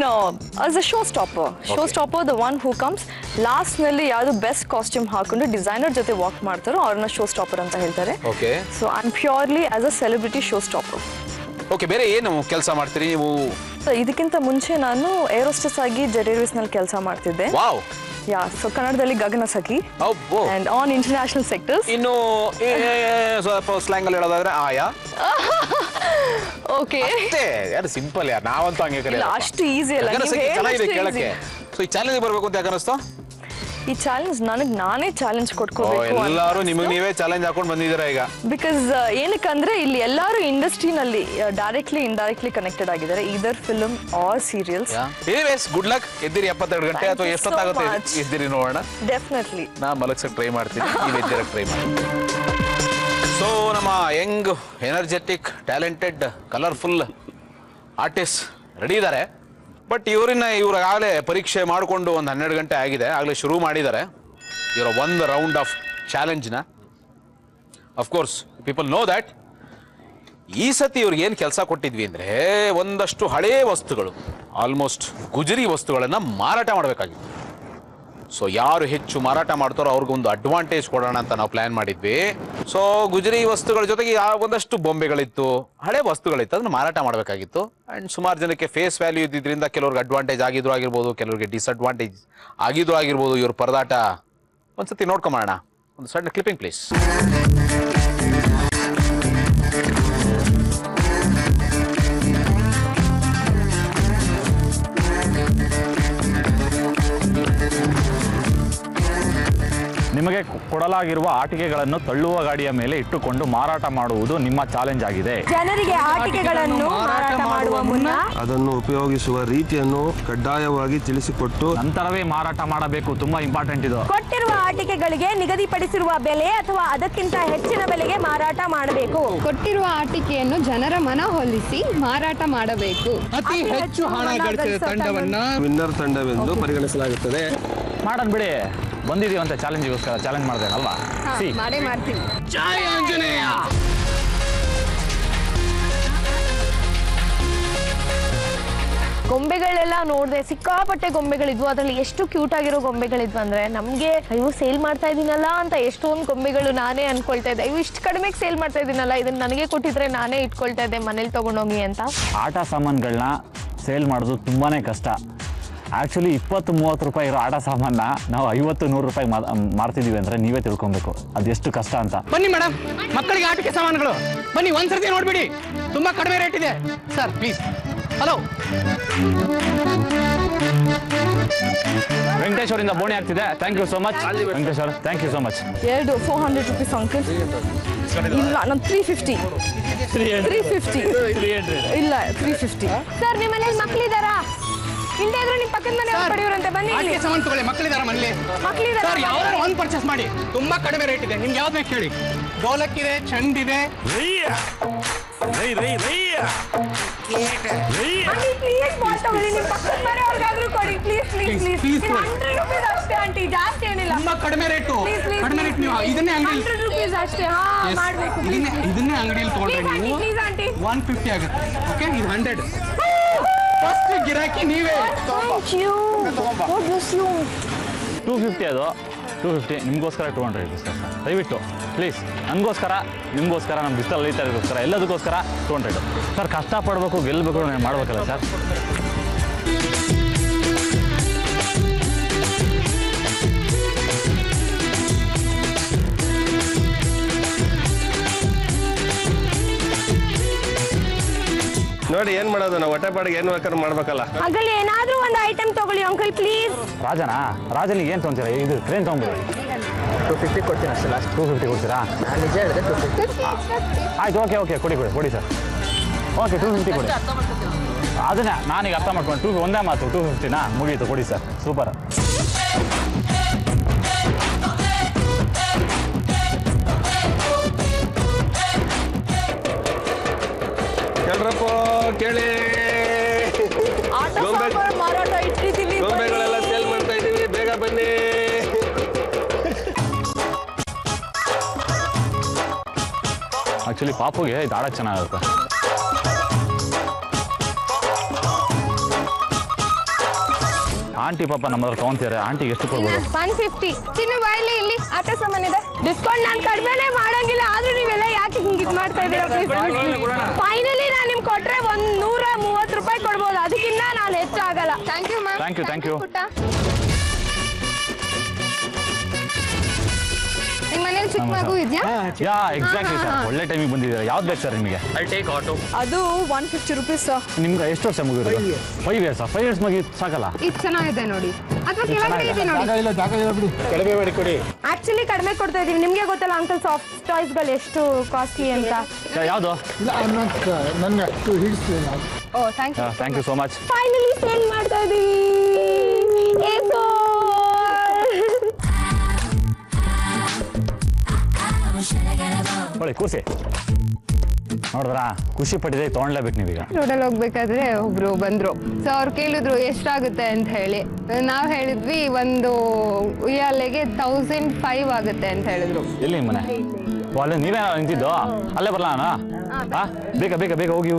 as a showstopper. Showstopper, the one who comes last ನಲ್ಲಿ ಯಾವುದು ಬೆಸ್ಟ್ ಕಾಸ್ಟ್ಯೂಮ್ ಹಾಕೊಂಡು ಡಿಸೈನರ್ ಜೊತೆ ವಾಕ್ ಮಾಡ್ತಾರೋ ಅವ್ರನ್ನ ಶೋ ಸ್ಟಾಪರ್ ಅಂತ ಹೇಳ್ತಾರೆ. Okay. So I am purely as a celebrity show stopper. Okay. ಬೇರೆ ಏನು ಕೆಲಸ ಮಾಡ್ತೀರಿ ನೀವು? ಇದಕ್ಕಿಂತ ಮುಂಚೆ ನಾನು ಏರೋಸ್ಟೆಸ್ ಆಗಿ ಜೆಟ್ ಏರ್ವೇಸ್ ನಲ್ಲಿ ಕೆಲಸ ಮಾಡ್ತಿದ್ದೆ. ವಾವ್. ಯಾ, ಸೊ ಕನ್ನಡದಲ್ಲಿ ಗಗನ ಸಖಿ ಅಂಡ್ ಆನ್ ಇಂಟರ್ನ್ಯಾಷನಲ್ ಸೆಕ್ಟರ್ಸ್. ಇನ್ನು ಸ್ವಲ್ಪ ಸ್ಲ್ಯಾಂಗ್ ಅಲ್ಲಿ ಹೇಳೋದಾದ್ರೆ ಆಯಾ. ಓಕೆ. ಯಾರು ಸಿಂಪಲ್, ಯಾರು ನಾವಂತೂ ಹಂಗೆ ಕರೆಯಲ್ಲ. ಅಷ್ಟು ಈಸಿ ಅಲ್ಲ. ಚೆನ್ನಾಗಿದೆ ಕೇಳಕ್ಕೆ. ಸೊ ಈ ಚಾಲೆಂಜ್ ಬರ್ಬೇಕು ಅಂತ ಯಾಕೆ ಅನಿಸ್ತು? ಈ ಚಾಲೆಂಜ್ ನನಗೆ ನಾನೇ ಚಾಲೆಂಜ್ ಕೊಟ್ಕೋಬೇಕು. ಎಲ್ಲರೂ ನಿಮಗೆ ನೀವೇ ಚಾಲೆಂಜ್ ಹಾಕೊಂಡು ಬಂದಿದ್ದೀರಾ ಈಗ. ಬಿಕಾಸ್ ಏನಕ್ಕಂದ್ರೆ ಇಲ್ಲಿ ಎಲ್ಲರೂ ಇಂಡಸ್ಟ್ರಿನಲ್ಲಿ ಡೈರೆಕ್ಟ್ಲಿ ಇಂಡೈರೆಕ್ಟ್ಲಿ ಕನೆಕ್ಟೆಡ್ ಆಗಿದ್ದಾರೆ, either film or serials. Anyways, good luck. ಎದ್ದಿರಿ 72 ಗಂಟೆ ಅಥವಾ ಎಷ್ಟೊತ್ತಾಗುತ್ತೆ ಎದ್ದಿರಿ ನೋಡೋಣ. ಡೆಫಿನೆಟ್ಲಿ ನಾ ಮಲಗ್ಸಕ್ಕೆ ಟ್ರೈ ಮಾಡ್ತೀನಿ, ನೀವು ಎದ್ದಿರಕ್ಕೆ ಟ್ರೈ ಮಾಡಿ. ಸೊ ನಮ್ಮ Young, energetic, talented, colourful artist ready ಇದ್ದಾರೆ. ಬಟ್ ಇವ್ರಾಗಲೇ ಪರೀಕ್ಷೆ ಮಾಡಿಕೊಂಡು ಒಂದು 12 ಗಂಟೆ ಆಗಿದೆ, ಆಗಲೇ ಶುರು ಮಾಡಿದ್ದಾರೆ ಇವರ ಒಂದು ರೌಂಡ್ ಆಫ್ ಚಾಲೆಂಜ್ನ. ಅಫ್ಕೋರ್ಸ್ ಪೀಪಲ್ ನೋ ದ್ಯಾಟ್ ಈ ಸತಿ ಇವ್ರಿಗೆ ಏನು ಕೆಲಸ ಕೊಟ್ಟಿದ್ವಿ ಅಂದರೆ, ಒಂದಷ್ಟು ಹಳೇ ವಸ್ತುಗಳು, ಆಲ್ಮೋಸ್ಟ್ ಗುಜರಿ ವಸ್ತುಗಳನ್ನು ಮಾರಾಟ ಮಾಡಬೇಕಾಗಿತ್ತು. ಸೊ ಯಾರು ಹೆಚ್ಚು ಮಾರಾಟ ಮಾಡ್ತಾರೋ ಅವ್ರಿಗೊಂದು ಅಡ್ವಾಂಟೇಜ್ ಕೊಡೋಣ ಅಂತ ನಾವು ಪ್ಲ್ಯಾನ್ ಮಾಡಿದ್ವಿ. ಸೊ ಗುಜರಿ ವಸ್ತುಗಳ ಜೊತೆಗೆ ಒಂದಷ್ಟು ಬೊಂಬೆಗಳಿತ್ತು, ಹಳೆ ವಸ್ತುಗಳಿತ್ತು, ಅದನ್ನು ಮಾರಾಟ ಮಾಡಬೇಕಾಗಿತ್ತು. ಆ್ಯಂಡ್ ಸುಮಾರು ಜನಕ್ಕೆ ಫೇಸ್ ವ್ಯಾಲ್ಯೂ ಇದ್ದಿದ್ದರಿಂದ ಕೆಲವ್ರಿಗೆ ಅಡ್ವಾಂಟೇಜ್ ಆಗಿದ್ರು ಆಗಿರ್ಬೋದು, ಕೆಲವ್ರಿಗೆ ಡಿಸ್ಅಡ್ವಾಂಟೇಜ್ ಆಗಿದ್ರು ಆಗಿರ್ಬೋದು. ಇವ್ರ ಪರದಾಟ ಒಂದ್ಸತಿ ನೋಡ್ಕೊಂಬೋಣ. ಒಂದು ಸಣ್ಣ ಕ್ಲಿಪ್ಪಿಂಗ್ ಪ್ಲೀಸ್. ನಿಮಗೆ ಕೊಡಲಾಗಿರುವ ಆಟಿಕೆಗಳನ್ನು ತಳ್ಳುವ ಗಾಡಿಯ ಮೇಲೆ ಇಟ್ಟುಕೊಂಡು ಮಾರಾಟ ಮಾಡುವುದು ನಿಮ್ಮ ಚಾಲೆಂಜ್ ಆಗಿದೆ. ಜನರಿಗೆ ಆಟಿಕೆಗಳನ್ನು ಮಾರಾಟ ಮಾಡುವ ಮುನ್ನ ಅದನ್ನು ಉಪಯೋಗಿಸುವ ರೀತಿಯನ್ನು ಕಡ್ಡಾಯವಾಗಿ ತಿಳಿಸಿಕೊಟ್ಟು ನಂತರವೇ ಮಾರಾಟ ಮಾಡಬೇಕು. ತುಂಬಾ ಇಂಪಾರ್ಟೆಂಟ್ ಇದು. ಕೊಟ್ಟಿರುವ ಆಟಿಕೆಗಳಿಗೆ ನಿಗದಿಪಡಿಸಿರುವ ಬೆಲೆ ಅಥವಾ ಅದಕ್ಕಿಂತ ಹೆಚ್ಚಿನ ಬೆಲೆಗೆ ಮಾರಾಟ ಮಾಡಬೇಕು. ಕೊಟ್ಟಿರುವ ಆಟಿಕೆಯನ್ನು ಜನರ ಮನವೊಲಿಸಿ ಮಾರಾಟ ಮಾಡಬೇಕು. ಅತಿ ಹೆಚ್ಚು ಹಣ ಗಳಿಸಿದ ತಂಡವನ್ನ ವಿನ್ನರ್ ತಂಡವೆಂದು ಪರಿಗಣಿಸಲಾಗುತ್ತದೆ. ಮಾಡೋಣ ಬಿಡಿ, ಬಂದಿದೀವಂತೆ ಚಾಲೆಂಜಿಗೋಸ್ಕರ ಚಾಲೆಂಜ್ ಮಾಡಿದೆ ಅಲ್ವಾ? ಮಾಡೇ ಮಾಡ್ತೀವಿ. ಜೈ ಆಂಜನೇಯ. ಗೊಂಬೆಗಳೆಲ್ಲ ನೋಡಿದೆ, ಸಿಕ್ಕಾಪಟ್ಟೆ ಗೊಂಬೆಗಳಿದ್ವು. ಅದ್ರಲ್ಲಿ ಎಷ್ಟು ಕ್ಯೂಟ್ ಆಗಿರೋ ಗೊಂಬೆಗಳಿದ್ವು ಅಂದ್ರೆ ನಮ್ಗೆ ಅಯ್ಯೋ ಸೇಲ್ ಮಾಡ್ತಾ ಇದೀನಲ್ಲ ಅಂತ ಎಷ್ಟೊಂದು ಗೊಂಬೆಗಳು ನಾನೇ ಅನ್ಕೊಳ್ತಾ ಇದ್ದೆ. ಅಯ್ಯೋ ಇಷ್ಟು ಕಡಿಮೆಗೆ ಸೇಲ್ ಮಾಡ್ತಾ ಇದೀನಲ್ಲ, ಇದನ್ನ ನನಗೆ ಕೊಟ್ಟಿದ್ರೆ ನಾನೇ ಇಟ್ಕೊಳ್ತಾ ಇದ್ದೆ ಮನೇಲಿ ತಗೊಂಡೋಗಿ ಅಂತ. ಆಟ ಸಾಮಾನುಗಳನ್ನ ಸೇಲ್ ಮಾಡೋದು ತುಂಬಾನೇ ಕಷ್ಟ. ಆ್ಯಕ್ಚುಲಿ 20-30 ರೂಪಾಯಿ ಇರೋ ಆಟ ಸಾಮಾನ ನಾವು 50-100 ರೂಪಾಯಿ ಮಾರ್ತಿದ್ದೀವಿ ಅಂದರೆ ನೀವೇ ತಿಳ್ಕೊಬೇಕು ಅದೆಷ್ಟು ಕಷ್ಟ ಅಂತ. ಬನ್ನಿ ಮೇಡಮ್, ಮಕ್ಕಳಿಗೆ ಆಟಿಕೆ ಸಾಮಾನುಗಳು ಬನ್ನಿ, ಒಂದ್ಸರ್ತಿ ನೋಡ್ಬಿಡಿ, ತುಂಬಾ ಕಡಿಮೆ ರೇಟ್ ಇದೆ ಸರ್, ಪ್ಲೀಸ್. ಹಲೋ, ವೆಂಕಟೇಶ್ ಅವರಿಂದ ಬೋಣಿ ಆಗ್ತಿದೆ. Thank you so much Venkatesh ಅವರು, thank you so much. 400 rupees uncle. ಇಲ್ಲ ನಾನು 350 ಇಲ್ಲ 350. ಸರ್ ನಿಮ್ಮ ಮನೇಲಿ ಮಕ್ಳಿದಾರಾ? ಇಲ್ಲದೆ ಇದ್ರು ನಿಮ್ಮ ಪಕ್ಕದ ಮನೆ ಪಡೆಯೋರಂತೆ, ಬನ್ನಿ. ಆಟಿಕೆ ಸಾಮಾನು ತಗೊಳ್ಳಿ, ಮಕ್ಕಳಿದಾರ ಮನೇಲಿ? ಸರ್ ಯಾವ್ದಾರು ಒಂದು ಪರ್ಚೇಸ್ ಮಾಡಿ, ತುಂಬಾ ಕಡಿಮೆ ರೇಟ್ ಇದೆ. ನಿಮ್ಗೆ ಯಾವ್ದು ಬೇಕು ಹೇಳಿ. ಡೋಲಕ್ ಇದೆ, ಚೆಂಡ್ ಇದೆ. ಪ್ಲೀಸ್ ತಗೊಳ್ಳಿ, ನಿಮ್ಮ ಪಕ್ಕದ ಮನೆಯವ್ರಿಗಾದ್ರೂ ಕೊಡಿ ಪ್ಲೀಸ್ ಪ್ಲೀಸ್ ಪ್ಲೀಸ್. 100 rupees ಅಷ್ಟೇ ಆಂಟಿ, ಜಾಸ್ತಿ ಏನಿಲ್ಲ. ತುಂಬಾ ಕಡಿಮೆ ರೇಟು, ಕಡಿಮೆ ರೇಟ್. ನೀವು ಇದನ್ನೇ ಅಂಗಡಿ 100 rupees ಅಷ್ಟೇ. ಮಾಡ್ಬೇಕು ಇದನ್ನೇ ಅಂಗಡಿಯಲ್ಲಿ ತಗೊಂಡ್ರೆ ನೀವು ಪ್ಲೀಸ್ ಆಂಟಿ. 150 ಆಗುತ್ತೆ. ಓಕೆ, ಇದು 100. ಫಸ್ಟ್ ಗಿರಾಕಿ ನೀವೇ. Thank you. What you slow. 250 ಅದು 250 ನಿಮಗೋಸ್ಕರ 200 ಇದೆ ಸರ್. ದಯವಿಟ್ಟು ಪ್ಲೀಸ್, ನನಗೋಸ್ಕರ, ನಿಮಗೋಸ್ಕರ, ನಮ್ಮ ಬಿಸ್ತಲ್ ರೈತರಿಗೋಸ್ಕರ, ಎಲ್ಲದಕ್ಕೋಸ್ಕರ 200 ಸರ್. ಕಷ್ಟಪಡಬೇಕು, ಗೆಲ್ಲಬೇಕು, ನಾನು ಮಾಡಬೇಕಲ್ಲ ಸರ್. ನೋಡಿ ಏನ್ ಮಾಡೋದು, ನಾವು ಹೊಟ್ಟೆಪಾಡಿಗೆ ಏನು ಬೇಕಾದ್ರೂ ಮಾಡ್ಬೇಕಲ್ಲ. ಅಗಲಿ ಏನಾದ್ರೂ ಒಂದು ಐಟಮ್ ತಗೊಳ್ಳಿ ಅಂಕಲ್ ಪ್ಲೀಸ್. ರಾಜನಿಗೆ ಏನು ತೊಗೊಂತೀರಾ? ಇದು ಕ್ರೇನ್ ತೊಗೊಂಬಿಡಿ. 250 ಕೊಡ್ತೀನಿ ಅಷ್ಟೇ, ಲಾಸ್ಟ್ 250 ಕೊಡ್ತೀರಾ? ನಾನು ನಿಜ ಹೇಳಿದೆ 250. ಆಯ್ತು, ಓಕೆ ಕೊಡಿ ಸರ್. ಓಕೆ 250 ಕೊಡಿ. ಅದನ್ನೇ ನಾನೀಗ ಅರ್ಥ ಮಾಡ್ಕೊಂಡು ಒಂದೇ ಮಾತು 250ನಾ ಮುಗೀತು, ಕೊಡಿ ಸರ್. ಸೂಪರ್. ಕೇಳ್ರಪ್ಪ, ಕೇಳಿ. ಮಾರಾಟ ಇಟ್ಟಿದ್ದೀನಿ. ಗೊಂಬೆಗಳೆಲ್ಲ ಸೇಲ್ ಮಾಡ್ತಾ ಇದೀವಿ, ಬೇಗ ಬನ್ನಿ. ಆಕ್ಚುಲಿ ಪಾಪುಗೆ ಇದು ಆಡಕ್ಕೆ ಚೆನ್ನಾಗಿರುತ್ತೆ. ಆಂಟಿ ಪಾಪ ನಮ್ಮ ಹತ್ರ ತಗೊಂತಾರೆ. ಆಂಟಿಗೆ ಎಷ್ಟು ಕೊಡ್ಬೋದು? 150. ಚಿನ್ನು ಬಾಯಲ್ಲಿ ಇಲ್ಲಿ ಆಟ ಸಾಮಾನಿದೆ. ಡಿಸ್ಕೌಂಟ್ ನಾನು ಕಡಿಮೆನೇ ಮಾಡಂಗಿಲ್ಲ, ಆದ್ರೂ ನೀವೆಲ್ಲ ಯಾಕೆ ಹಿಂಗೆ ಇದು ಮಾಡ್ತಾ ಇದ್ದೀರಾ? ಫೈನಲಿ ನಾನು ನಿಮ್ಗೆ ಕೊಟ್ರೆ 130 ರೂಪಾಯಿ ಕೊಡ್ಬೋದು, ಅದಕ್ಕಿಂತ ನಾನು ಹೆಚ್ಚಾಗಲ್ಲ. Thank you ma'am. Thank you. ನಿಮ್ಮ ಮನೇಲಿ ಚಿಕ್ಕ ಮಗು ಇದೆಯಾ? ಯಾ ಎಕ್ಸಾಕ್ಟ್ಲಿ ಸರ್, ಒಳ್ಳೆ ಟೈಮಿಗೆ ಬಂದಿದ್ದೀರಾ. ಯಾವ್ದು ಬೇಕು ಸರ್ ನಿಮಗೆ? ಅದು 150 rupees. ನಿಮ್ಗೆ ಎಷ್ಟು ವರ್ಷ ಮುಗಿರೋದು? 5 years. 5 years ಮುಗಿ ಸಾಕಲ್ಲ? ಇದು ಚೆನ್ನಾಗಿದೆ ನೋಡಿ, ಅಥವಾ ಕೆಳಗಡೆ ಇದೆ ನೋಡಿ. ಕಡಿಮೆ ಮಾಡಿ ಕೊಡಿ. ಆಕ್ಚುಲಿ ಕಡಿಮೆ ಕೊಡ್ತಾ ಇದೀವಿ. ನಿಮ್ಗೆ ಗೊತ್ತಲ್ಲ ಅಂಕಲ್ ಸಾಫ್ಟ್ ಟಾಯ್ಸ್ಗಳು ಎಷ್ಟು ಕಾಸ್ಟ್ಲಿ ಅಂತ. ಯಾವುದು? Oh thank you so much. Finally sale ಮಾಡ್ತಾ ಇದೀವಿ. ನೋಡಿ ಕೂರ್ಸಿ. ನೋಡಿದ್ರಾ, ಖುಷಿ ಪಟ್ಟಿದೆ, ತೊಗೊಂಡ್ಲೇಬೇಕು ನೀವೀಗ. ರೋಡಲ್ಲಿ ಹೋಗ್ಬೇಕಾದ್ರೆ ಒಬ್ರು ಬಂದ್ರು. ಸೊ ಅವ್ರು ಕೇಳಿದ್ರು ಎಷ್ಟಾಗುತ್ತೆ ಅಂತ ಹೇಳಿ. ನಾವು ಹೇಳಿದ್ವಿ ಒಂದು ಉಯ್ಯಾಲೆಗೆ 1500 ಆಗುತ್ತೆ ಅಂತ ಹೇಳಿದ್ರು. ಎಲ್ಲಿ ಮನೆ? ಅಲ್ಲೇ ನೀವೇ ನಿಂತಿದ್ದು? ಅಲ್ಲೇ ಬರಲ್ಲ ನಾನು? ಬೇಗ ಹೋಗಿ.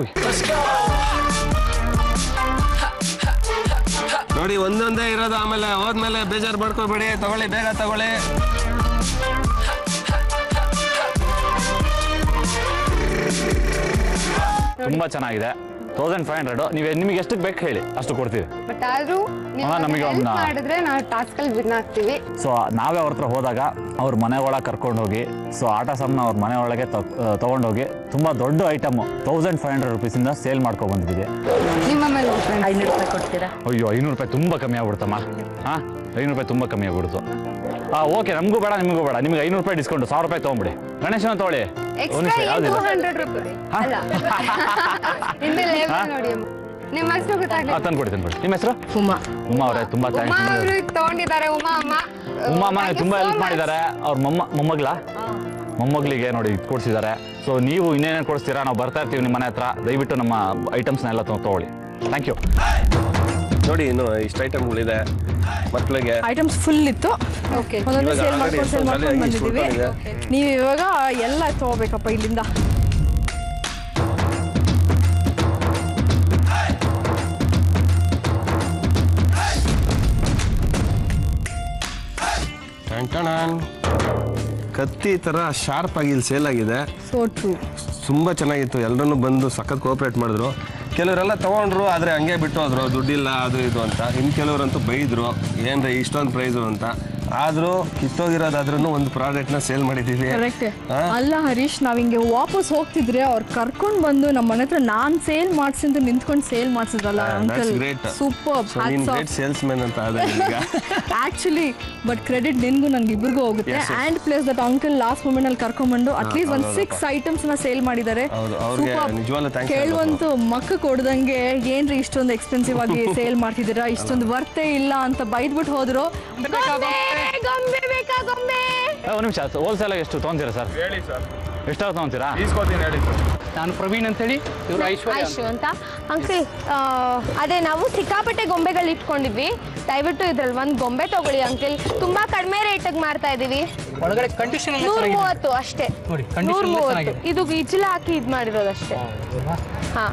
ನೋಡಿ ಒಂದೊಂದೇ ಇರೋದು, ಆಮೇಲೆ ಹೋದ್ಮೇಲೆ ಬೇಜಾರು ಮಾಡ್ಕೋಬೇಡಿ. ತಗೊಳ್ಳಿ, ಬೇಗ ತಗೊಳ್ಳಿ. ತುಂಬಾ ಚೆನ್ನಾಗಿದೆ. 1500 ನಿಮಗೆ ಎಷ್ಟಕ್ಕೆ ಬೇಕು ಹೇಳಿ ಅಷ್ಟು ಕೊಡ್ತೀವಿ. ಬಟ್ ಆದ್ರೂ ನೀವು ಹಾ, ನಮಗೆ help ಒಂದು- ಮಾಡಿದ್ರೆ ನಾವು ಟಾಸ್ಕ್ ಅಲ್ಲಿ ವಿನ್ ಆಗ್ತೀವಿ. ಸೊ ನಾವೇ ಅವ್ರ ಹತ್ರ ಹೋದಾಗ ಅವ್ರ ಮನೆ ಒಳಗೆ ಕರ್ಕೊಂಡೋಗಿ ಸೊ ಆಟ ಸಾಮಾನ ಅವ್ರ ಮನೆ ಒಳಗೆ ತೊಗೊಂಡೋಗಿ ತುಂಬ ದೊಡ್ಡ ಐಟಮ್ 1500 ರುಪೀಸಿಂದ ಸೇಲ್ ಮಾಡ್ಕೊಂಡು ಬಂದಿದ್ದೀವಿ. ನಿಮ್ಮ ಮೇಲೆ depend. 500 ರೂಪಾಯಿ ಕೊಡ್ತೀರಾ? ಅಯ್ಯೋ 500 ರೂಪಾಯಿ ತುಂಬ ಕಮ್ಮಿ ಆಗ್ಬಿಡ್ತಮ್ಮ. ಹಾಂ 500 ರೂಪಾಯಿ ತುಂಬ ಕಮ್ಮಿ ಆಗ್ಬಿಡ್ತು. ಓಕೆ, ನಮಗೂ ಬೇಡ ನಿಮಗೂ ಬೇಡ, ನಿಮ್ಗೆ 500 ರೂಪಾಯಿ ಡಿಸ್ಕೌಂಟ್, 1000 ರೂಪಾಯಿ ತೊಗೊಂಬಿಡಿ. ಗಣೇಶನ ತೊಗೊಳ್ಳಿ. Extra 200 ರೂಪಾಯಿ ಅಲ್ಲ ಹಿಂದೆ ಲೇಬಲ್ ನೋಡಿ ಅಮ್ಮ. ನಿಮ್ಮ ಹೆಸರು ಗೊತ್ತಾಗಲಿ. ತಂದ್ಕೊಡಿ. ನಿಮ್ಮ ಹೆಸರು ಉಮಾ. ಉಮಾ ಅವರೇ, ತುಂಬ ಉಮಾ ಥ್ಯಾಂಕ್ಸ್. ಅವರು ತಗೊಂಡಿದ್ದಾರೆ. ಉಮಾ ಅಮ್ಮ ತುಂಬ ಹೆಲ್ಪ್ ಮಾಡಿದ್ದಾರೆ. ಅವ್ರ ಮೊಮ್ಮಗಳಿಗೆ ನೋಡಿ ಇದು ಕೊಡ್ಸಿದ್ದಾರೆ. ಸೊ ನೀವು ಇನ್ನೇನೇನು ಕೊಡಿಸ್ತೀರಾ, ನಾವು ಬರ್ತಾ ಇರ್ತೀವಿ ನಿಮ್ಮ ಮನೆ ಹತ್ರ. ದಯವಿಟ್ಟು ನಮ್ಮ ಐಟಮ್ಸ್ನ ಎಲ್ಲ ತೊಗೊಳ್ಳಿ. Thank you. ನೋಡಿ ಇನ್ನು ಇಷ್ಟು ಐಟಮ್ಗಳಿದೆ ಮಕ್ಕಳಿಗೆ. ಐಟಮ್ಸ್ ಫುಲ್ ಇತ್ತು. ಓಕೆ, ಒಂದೊಂದು ಸೇಲ್ ಇವಾಗ ಮಾಡ್ಕೊಂಡು ಬಂದಿದ್ದೀವಿ. ನೀವು ಇವಾಗ ಎಲ್ಲ ತಗೋಬೇಕಪ್ಪ ಇಲ್ಲಿಂದ. ಕತ್ತಿ ತರ ಶಾರ್ಪ್ ಆಗಿ ಇಲ್ಲಿ ಸೇಲ್ ಆಗಿದೆ. So true. ತುಂಬ ಚೆನ್ನಾಗಿತ್ತು. ಎಲ್ಲರನ್ನೂ ಬಂದು ಸಖತ್ ಕೋಆಪ್ರೇಟ್ ಮಾಡಿದ್ರು. ಕೆಲವರೆಲ್ಲ ತೊಗೊಂಡ್ರು, ಆದರೆ ಹಂಗೆ ಬಿಟ್ಟು ಹೋದ್ರು, ದುಡ್ಡಿಲ್ಲ ಅದು ಇದು ಅಂತ. ಇನ್ನು ಕೆಲವರಂತೂ ಬೈದರು, ಏನ್ರಿ ಇಷ್ಟೊಂದು ಪ್ರೈಸು ಅಂತ. ಆದರೂ ಕಿತ್ತೋಗಿರೋದಾದ್ರೂ ಒಂದು ಪ್ರಾಡಕ್ಟ್ನ ಸೇಲ್ ಮಾಡಿದ್ದೀವಿ. ಕರೆಕ್ಟ್. ಅಲ್ಲ ಹರೀಶ್, ನಾವ್ ಹಿಂಗೆ ವಾಪಸ್ ಹೋಗ್ತಿದ್ರೆ ಅವ್ರು ಕರ್ಕೊಂಡು ಬಂದು ನಮ್ಮ ಮನೆ ಹತ್ರ ನಾನ್ ಸೇಲ್ ಮಾಡ್ಸಿ ಅಂತ ನಿಂತ್ಕೊಂಡು ಸೇಲ್ ಮಾಡ್ಸಿದ್ರಲ್ಲ ಅಂಕಲ್, ಸೂಪರ್. ಸೇಲ್ಸ್ ಮ್ಯಾನ್ ಅಂತ ಆಕ್ಚುಲಿ ಬಟ್ ಕ್ರೆಡಿಟ್ ನಿನ್ಗೂ ನನ್ಗೆ ಇಬ್ಬರಿಗೂ ಹೋಗುತ್ತೆ. And place that uncle last moment ಅಲ್ಲಿ ಕರ್ಕೊಂಡ್ಬಂದು ಅಟ್ಲೀಸ್ಟ್ ಒಂದು 6 ಐಟಮ್ಸ್ ನ ಸೇಲ್ ಮಾಡಿದ್ದಾರೆ. ಕೇಳುವಂತೂ ಮಕ್ಕ ಕೊಡ್ದಂಗೆ ಏನ್ರಿ ಇಷ್ಟೊಂದು ಎಕ್ಸ್ಪೆನ್ಸಿವ್ ಆಗಿ ಸೇಲ್ ಮಾಡ್ತಿದ್ದೀರಾ, ಇಷ್ಟೊಂದು ವರ್ತೇ ಇಲ್ಲ ಅಂತ ಬೈದ್ಬಿಟ್ಟು ಹೋದ್ರು. ಗೊಂಬೆ ಬೇಕಾ ಗೊಂಬೆ? ಒಂದು ನಿಮಿಷ, ಹೋಲ್ಸೇಲಾಗಿ ಎಷ್ಟು ತೊಗೊಂತೀರಾ ಸರ್? ಹೇಳಿ ಸರ್, ಎಷ್ಟಾಗ ತೊಗೊಂತೀರಾ? ಈಸ್ಕೊತೀನಿ ಹೇಳಿ ಸರ್. ನಾನು ಪ್ರವೀಣ್ ಅಂತ ಹೇಳಿ, ಇವರು ಐಶ್ವರ್ಯ ಆಯ್ತು ಅಂತ. ಅಂಕಲ್, ಅದೇ ನಾವು ಸಿಕ್ಕಾಪಟ್ಟೆ ಗೊಂಬೆಗಳು ಇಟ್ಕೊಂಡಿದ್ವಿ. ದಯವಿಟ್ಟು ಇದ್ರಲ್ಲಿ ಒಂದು ಗೊಂಬೆ ತಗೊಳ್ಳಿ ಅಂಕಲ್. ತುಂಬಾ ಕಡಿಮೆ ರೇಟಿಗೆ ಮಾರ್ತಾ ಇದೀವಿ. ಒಳಗಡೆ ಕಂಡೀಷನ್ 130 ಅಷ್ಟೇ. ನೋಡಿ, condition ಎಲ್ಲ 130. ಚೆನ್ನಾಗಿದೆ. ಇದು ಇಜ್ಲ ಹಾಕಿ ಇದು ಮಾಡಿರೋದಷ್ಟೇ. ಹಾ,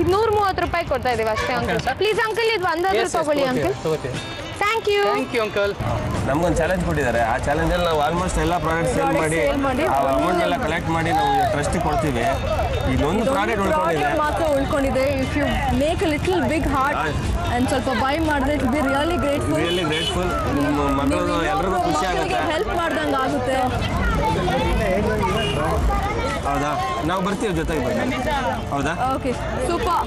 ಇದು 130 ರೂಪಾಯಿ ಕೊಡ್ತಾ ಇದೀವಿ ಅಷ್ಟೇ ಅಂಕಲ್. ಪ್ಲೀಸ್ ಅಂಕಲ್, ಇದು ಒಂದಾದ್ರೂ ತಗೊಳ್ಳಿ ಅಂಕಲ್. Thank you uncle. ನಮಗೊಂದು ಚಾಲೆಂಜ್ ಕೊಟ್ಟಿದ್ದಾರೆ. ಆ ಚಾಲೆಂಜಲ್ಲಿ ನಾವು ಆಲ್ಮೋಸ್ಟ್ ಎಲ್ಲ ಪ್ರಾಡಕ್ಟ್ ಸೇಲ್ ಮಾಡಿ ಆ ಅಮೌಂಟ್ ಎಲ್ಲ ಕಲೆಕ್ಟ್ ಮಾಡಿ ನಾವು ಟ್ರಸ್ಟಿಗೆ ಕೊಡ್ತೀವಿ. ಇನ್ನೊಂದು ಪ್ರಾಡಕ್ಟ್ ಉಳ್ಕೊಂಡಿದೆ ಮಾತ್ರ ಉಳ್ಕೊಂಡಿದೆ. If you make a little big heart and ಸ್ವಲ್ಪ ಬೈ ಮಾಡಿದ್ರೆ ಇಟ್ ಬಿ ರಿಯಲಿ ಗ್ರೇಟ್ಫುಲ್. ನಿಮ್ಮ ಮಕ್ಕಳು ಎಲ್ರಿಗೂ ಖುಷಿ ಆಗುತ್ತೆ, ಹೆಲ್ಪ್ ಮಾಡ್ದಂಗೆ ಆಗುತ್ತೆ. ಹೌದಾ? ನಾವು ಬರ್ತೀವಿ ಜೊತೆಗೆ ಬನ್ನಿ. ಹೌದಾ? Okay, super.